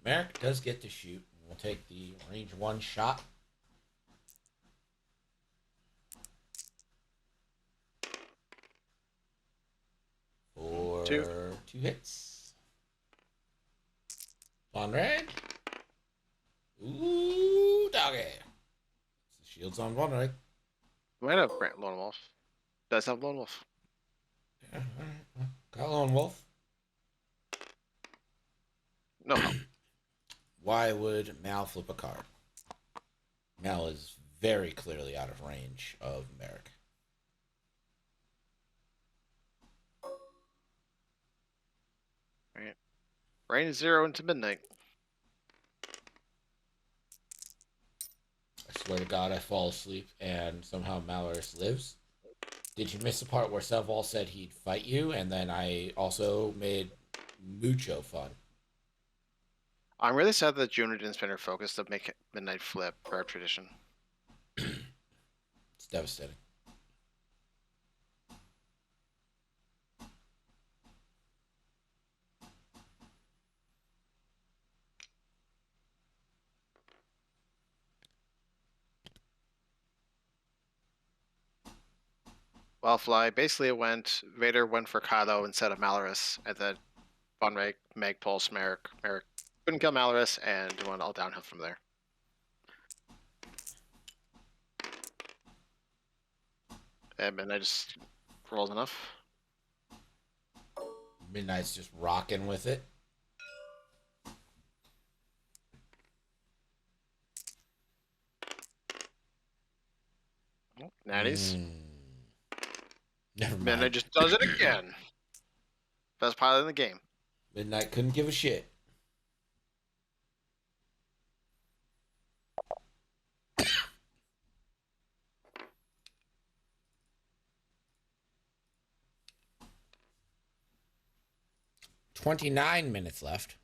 Merrick does get to shoot. We'll take the range 1 shot. For 2 hits. On red. Ooh, doggy. The shield's on one red. Might have Lone Wolf. Does have Lone Wolf. Yeah, right. Got Lone Wolf. No help. Why would Mal flip a card? Mal is very clearly out of range of Merrick. Right. Range 0 into midnight. I swear to God, I fall asleep and somehow Malorus lives. Did you miss the part where Sevall said he'd fight you, and then I also made mucho fun? I'm really sad that Junior didn't spend her focus to make midnight flip for our tradition. It's devastating. Wildfly, basically it went, Vader went for Kato instead of Malorus, and then Von Rake, Meg, Pulse, Merrick. Merrick couldn't kill Malorus, and went all downhill from there. And Midnight just rolls enough. Midnight's just rocking with it. Oh, natties. Never mind. Midnight just does it again. Best pilot in the game. Midnight couldn't give a shit. "29 minutes left.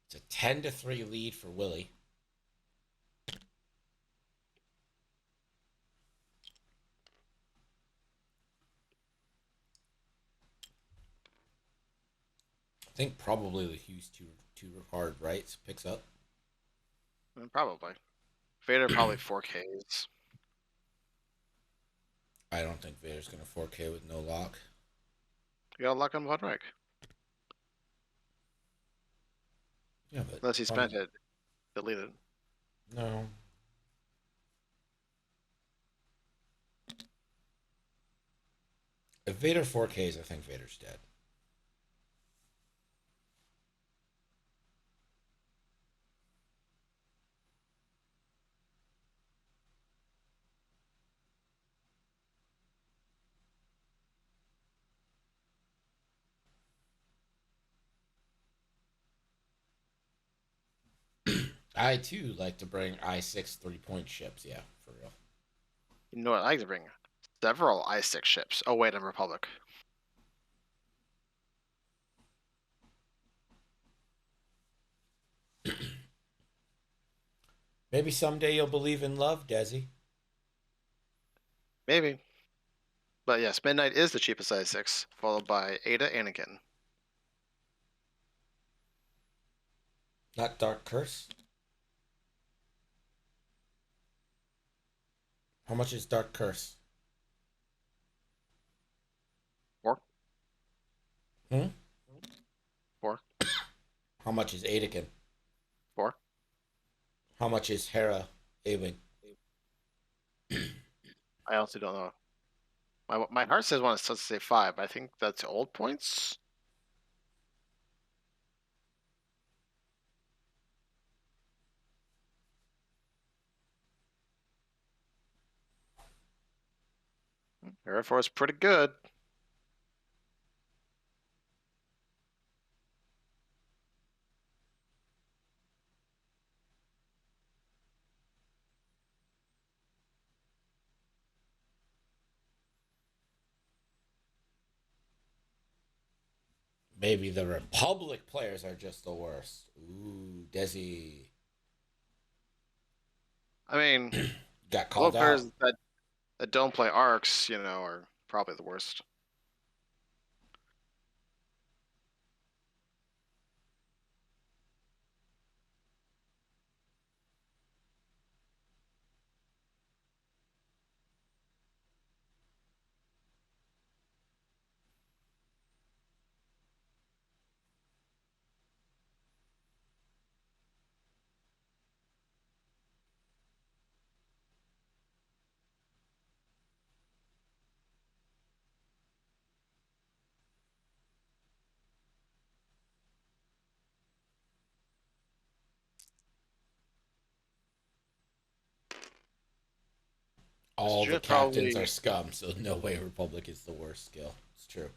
It's a 10-3 lead for Willy. I think probably the Hughes two card rights picks up. Probably. Vader probably 4Ks. I don't think Vader's going to 4K with no lock. You got luck on Von Rake. Yeah, but Unless he spent it. Delete it. No. If Vader 4Ks, I think Vader's dead. I too like to bring I6 3-point ships. Yeah, for real. You know what? I like to bring several I6 ships. Oh, wait, I'm Republic. Maybe someday you'll believe in love, Desi. Maybe. But yes, Midnight is the cheapest I6, followed by Ada Anakin. Not Dark Curse. How much is Dark Curse? 4. 4. How much is Anakin? 4. How much is Hera A-Wing? I also don't know. My heart says one, it's supposed to say 5. I think that's old points. Air Force pretty good. Maybe the Republic players are just the worst. Ooh, Desi I mean, got all called players out. that don't play arcs, are probably the worst. All the Should captains are probably scum, so no way Republic is the worst skill. It's true.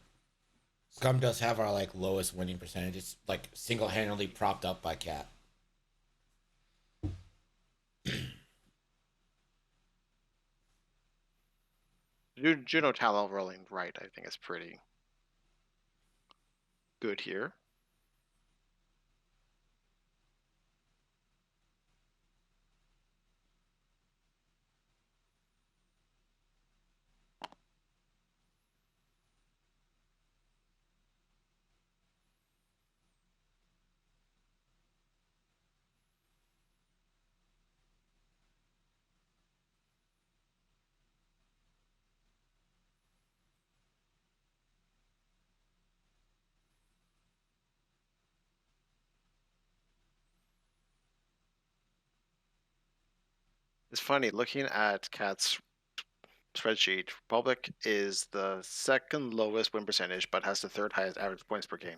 Scum does have our like lowest winning percentage. It's like single-handedly propped up by Cat. Juno talent rolling right. I think is pretty good here. It's funny looking at Cat's spreadsheet. Republic is the second lowest win percentage, but has the third highest average points per game.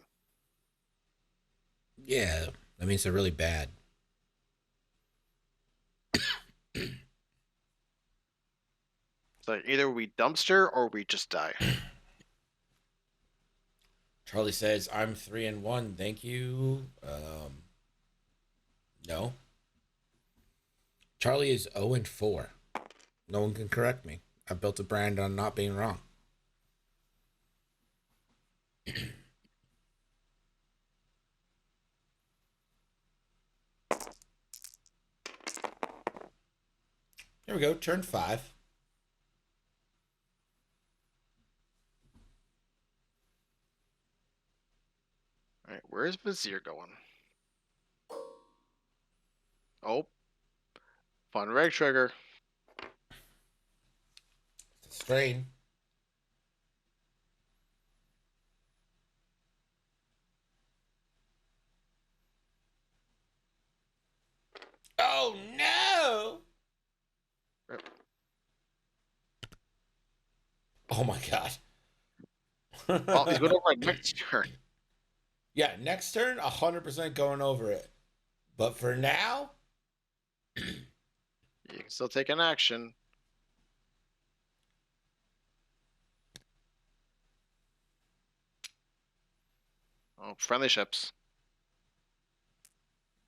Yeah, that means they're really bad. So either we dumpster or we just die. Charlie says, "I'm 3-1. Thank you." No. Charlie is 0-4. No one can correct me. I built a brand on not being wrong. Here we go. Turn 5. All right, where's Vizier going? Oh, fun reg trigger. It's a strain. Oh no! Oh my god. Well, he's going over next turn. Yeah, next turn, 100% going over it. But for now, You can still take an action. Oh, friendly ships.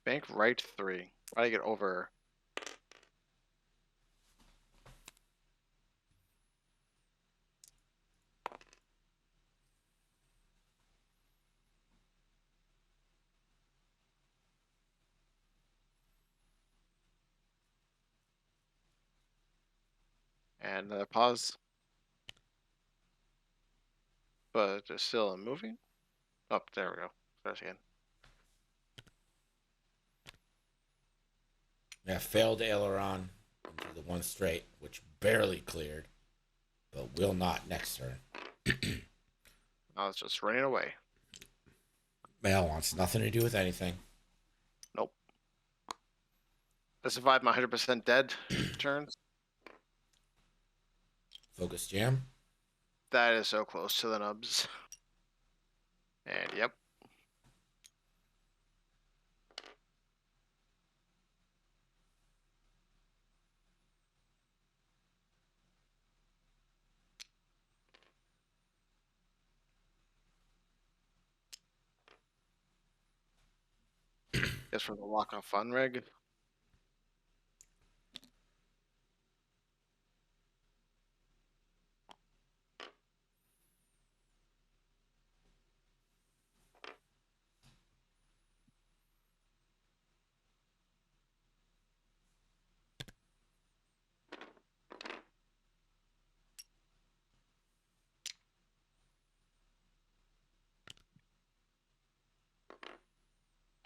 Bank right 3. Try to get over. And pause. But there's still moving. Oh, there we go. Start again. yeah, failed aileron into the one straight, which barely cleared, but will not next turn. Now it's just running away. Male wants nothing to do with anything. Nope. I survived my 100% dead turns. Focus jam. That is so close to the nubs. And yep. Guess from the lock on fun rig.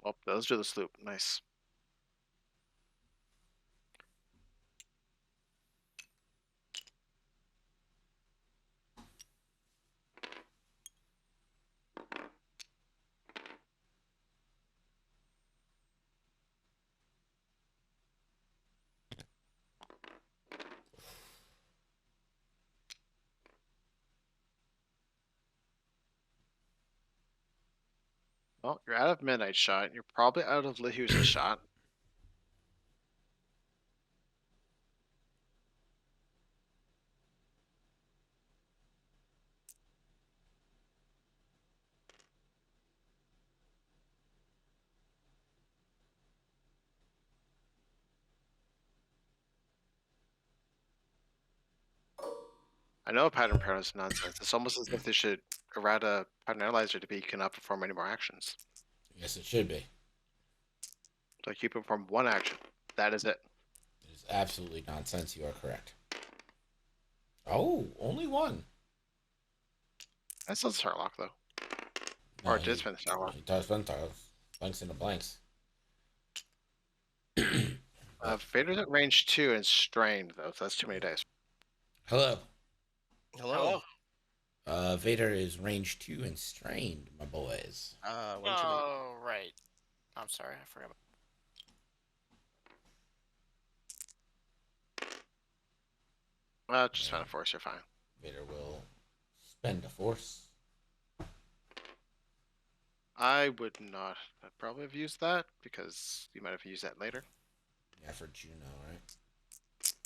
Oh, those do the sloop. Nice. Well, you're out of midnight shot. You're probably out of Lihu's shot. I know pattern pair is nonsense. It's almost as if they should errata pattern analyzer to be you cannot perform any more actions. Yes, it should be. Like you perform one action. That is it. It is absolutely nonsense. You are correct. Oh, only one. That's not Starlock though. No, Or it did spend the Starlock. He does spend blanks into blanks. Vader's at range 2 and strained though, so that's too many dice. Hello. Hello. Vader is range 2 and strained, my boys. One too many. Oh, right. I'm sorry, I forgot. Just spend a force, you're fine. Vader will spend a force. I would not. I'd probably have used that because you might have used that later. Yeah, for Juno, right?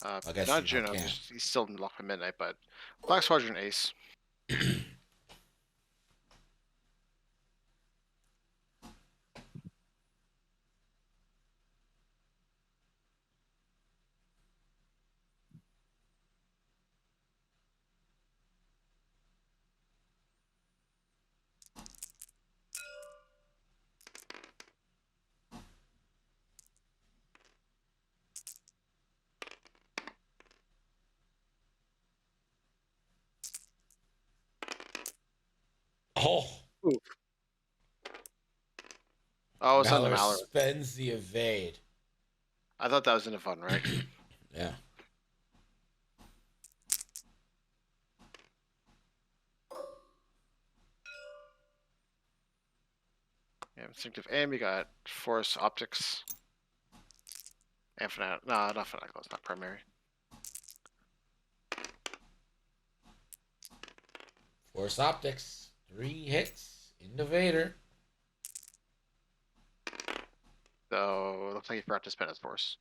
I guess Not Juno Juno. can't. He's still in Lock at Midnight, but Black Squadron Ace. Oh, Oh, it's on the Malor Malor. spends the evade. I thought that was in a fun, right? Yeah. Yeah, instinctive aim. You got force optics. And fanatical. No, not fanatical. It's not primary. Force optics. 3 hits into Vader. So it looks like he forgot to spend his force.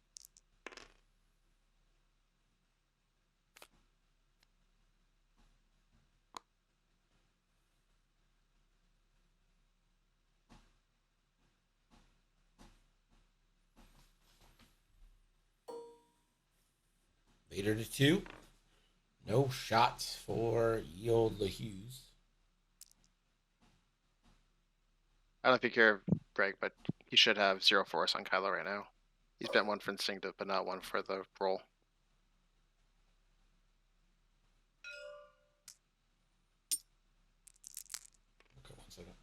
Vader to 2. No shots for ye old LaHughes. I don't think you're Greg, but he should have 0 force on Kylo right now. He's been 1 for instinctive, but not 1 for the roll. Okay, 1 second.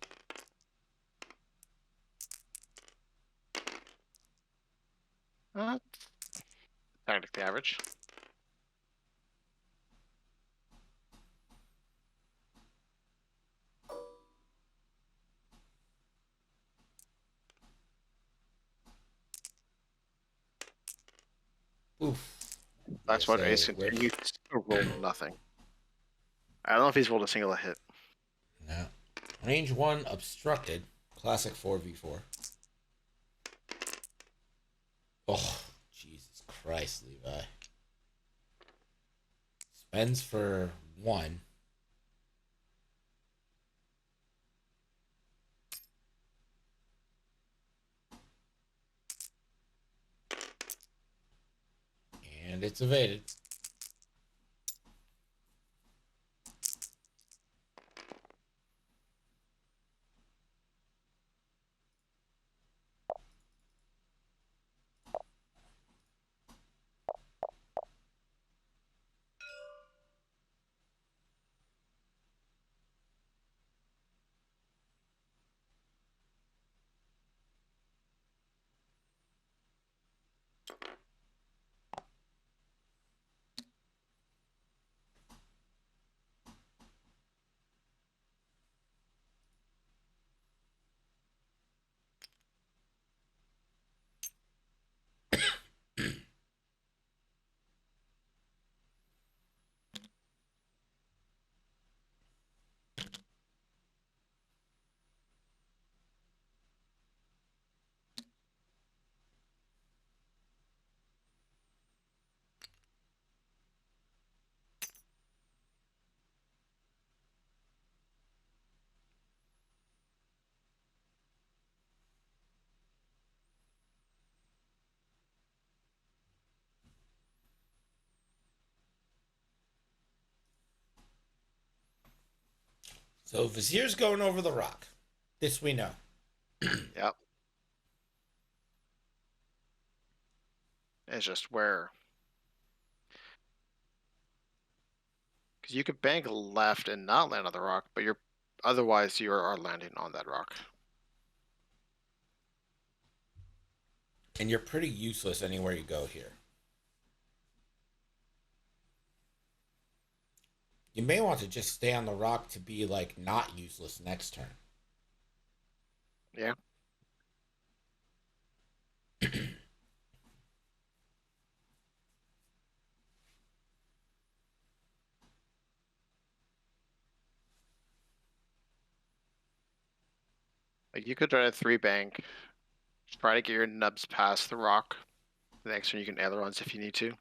Technically average. Oof. That's Yes, what Ace can do. You still roll nothing. I don't know if he's rolled a single hit. No. Range 1 obstructed. Classic 4v4. Oh, Jesus Christ, Levi. Spends for 1. And it's evaded. So Vizier's going over the rock. This we know. Yep. It's just where. Because you could bank left and not land on the rock, but otherwise you are landing on that rock. And you're pretty useless anywhere you go here. You may want to just stay on the rock to be, like, not useless next turn. Yeah. Like you could try a 3-bank, try to get your nubs past the rock. The next one you can ailerons if you need to.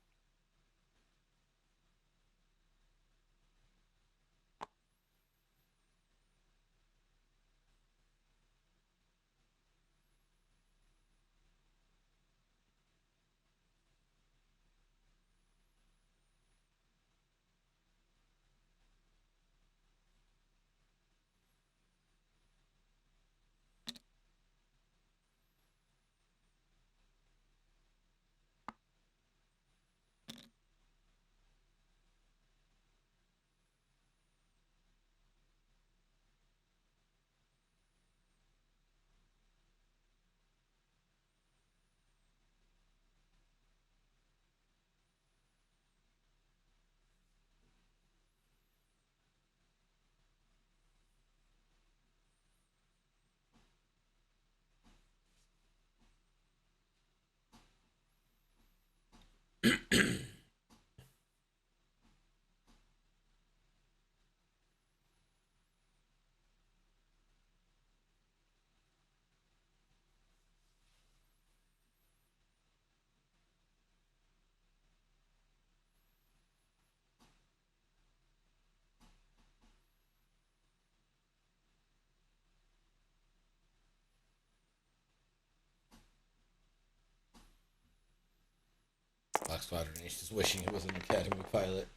Black Squadron Ace is wishing it was an Academy pilot.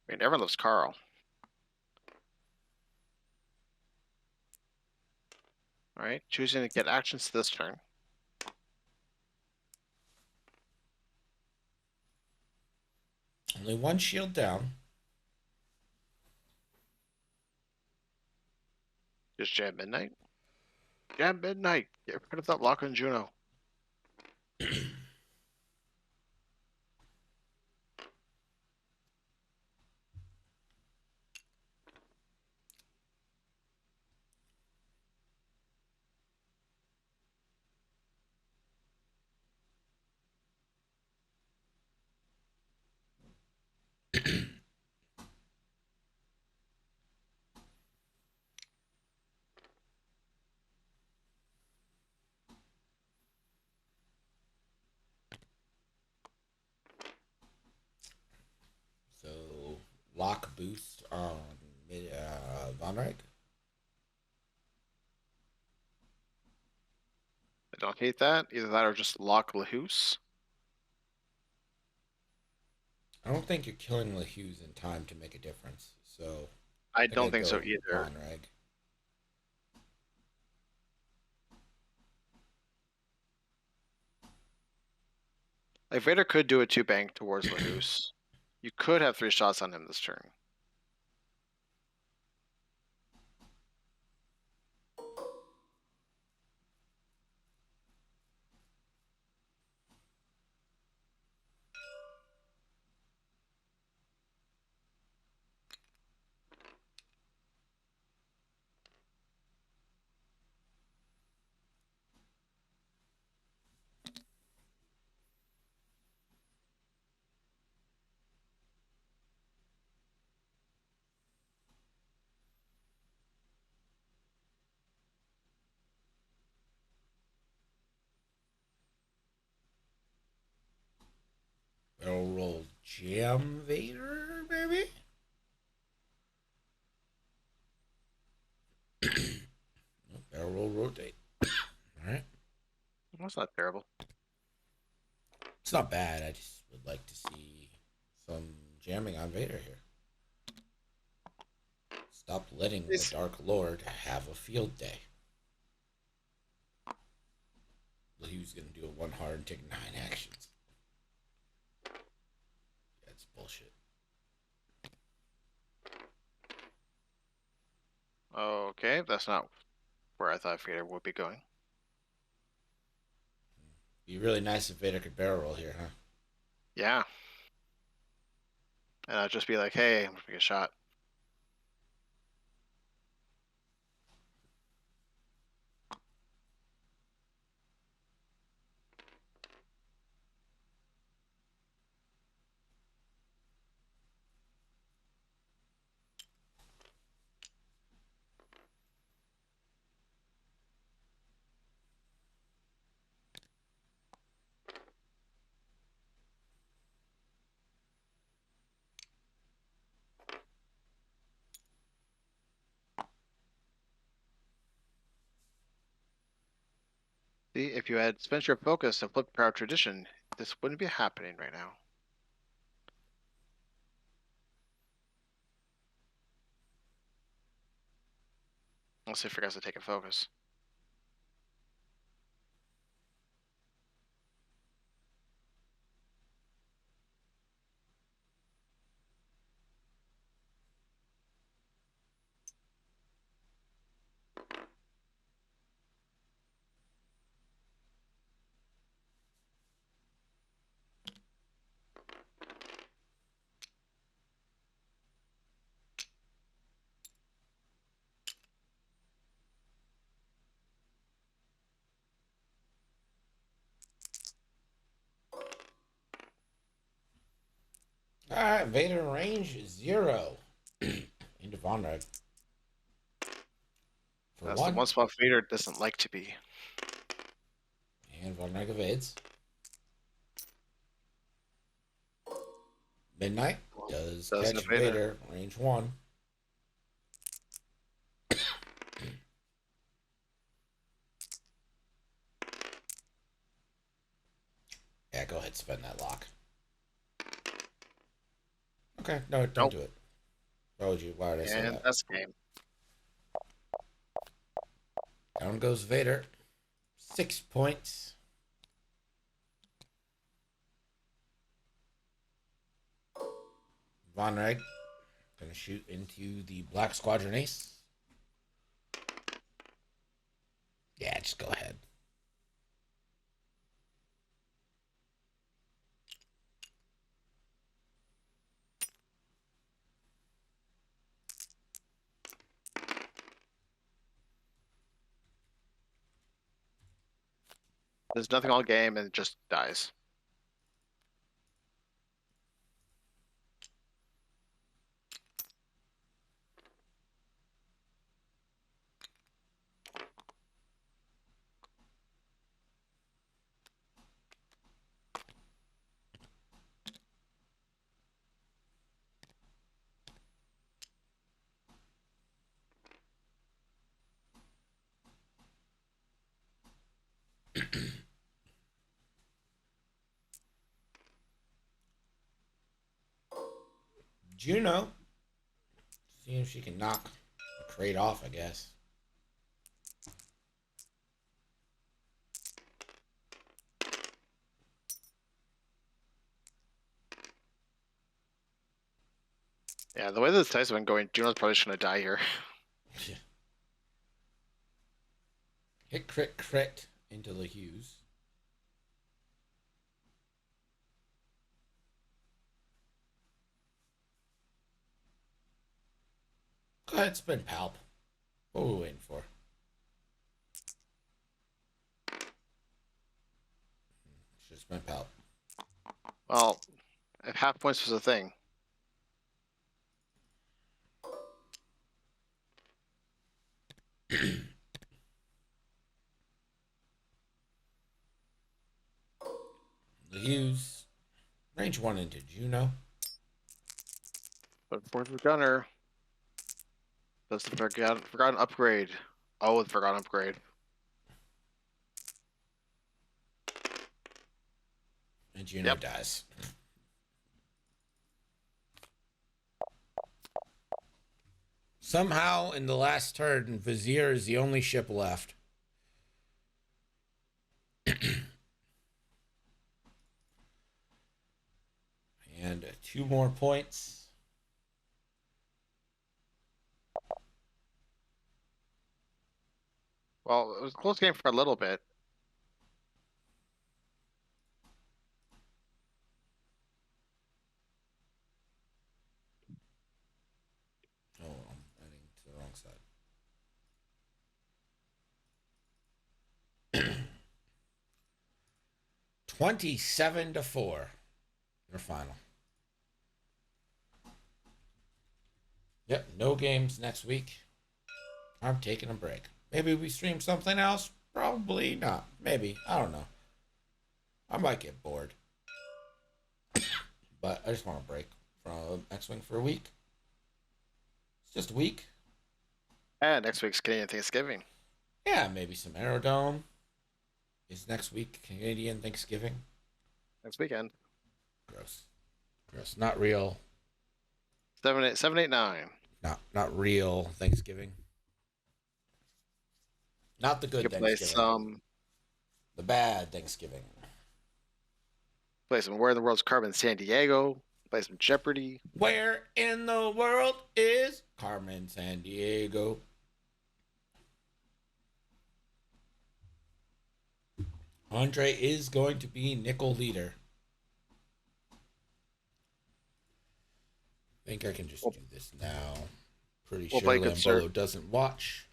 I mean, everyone loves Carl. Alright, choosing to get actions this turn. Only one shield down. Just jam Midnight. Jam Midnight! Get rid of that lock on Juno. So, lock boost on Von Reich. Don't hate that. Either that or just lock Lahus. I don't think you're killing Lahus in time to make a difference. So I think don't I'd think so go either. Vonreg. Like Vader could do a 2-bank towards Lahus. You could have 3 shots on him this turn. Barrel roll Jam Vader, baby. Barrel roll rotate. All right. That's not terrible. It's not bad. I just would like to see some jamming on Vader here. Stop letting the Dark Lord have a field day. He was going to do a 1 hard and take 9 actions. That's bullshit. Okay, that's not where I thought Vader would be going. Be really nice if Vader could barrel roll here, huh? Yeah. And I'd just be like, hey, I'm gonna take a shot. See, if you had spent your focus and flipped Proud Tradition, this wouldn't be happening right now. Unless he forgets to take a focus. All right, Vader range 0 into Vonreg. For That's 1. the one spot Vader doesn't like to be. And Vonreg evades. Midnight does Doesn't catch evade it. Vader, range 1. Yeah, go ahead, spend that lock. Okay, no, don't do it. Why would you? Why would I say And that? that's game. Down goes Vader. 6 points. Vonreg gonna shoot into the Black Squadron Ace. Yeah, just go ahead. There's nothing all game and it just dies. Juno. See if she can knock a crate off, I guess. Yeah, the way this dice have been going, Juno's probably just gonna die here. Hit, crit, crit into the Hughes. Go ahead, spin palp. What are we waiting for? Should spin palp. Well, if half points was a thing. The Hughes. Range 1 into Juno. But fourth for Gunner. That's the forgotten upgrade. Oh, the forgotten upgrade. And Juno dies. Somehow, in the last turn, Vizier is the only ship left. And 2 more points. Well, it was a close game for a little bit. Oh, I'm heading to the wrong side. 27-4. Your final. Yep, no games next week. I'm taking a break. Maybe we stream something else. Probably not. Maybe. I don't know. I might get bored. But I just want a break from X-Wing for a week. It's just a week. And next week's Canadian Thanksgiving. Yeah, maybe some Aerodome. Is next week Canadian Thanksgiving? Next weekend. Gross. Gross. Not real. 789. Not real Thanksgiving. Not the good You play Thanksgiving. some. The bad Thanksgiving. Play some Where in the World's Carmen San Diego. Play some Jeopardy. Where in the world is Carmen San Diego? Andre is going to be nickel leader. I think I can just do this now. Pretty sure Lambolo doesn't watch.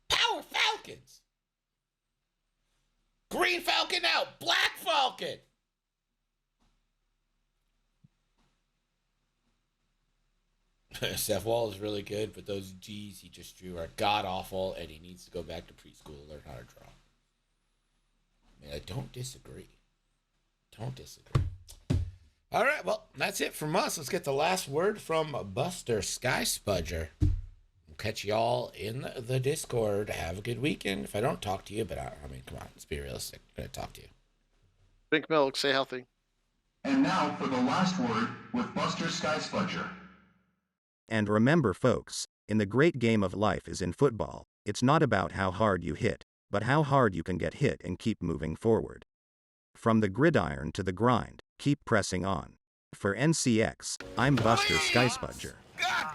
Power Falcons. Green Falcon out. Black Falcon. Seth Wall is really good, but those G's he just drew are god awful, and he needs to go back to preschool and learn how to draw. I mean, I don't disagree. Don't disagree. All right, well, that's it from us. Let's get the last word from Buster Sky Spudger. We'll catch y'all in the Discord. Have a good weekend. If I don't talk to you, but I mean, come on, let's be realistic. I'm going to talk to you. Drink milk, stay healthy. And now for the last word with Buster Sky Spudger. And remember, folks, in the great game of life is in football, it's not about how hard you hit, but how hard you can get hit and keep moving forward. From the gridiron to the grind, keep pressing on. For NCX, I'm Buster Sky Spudger. God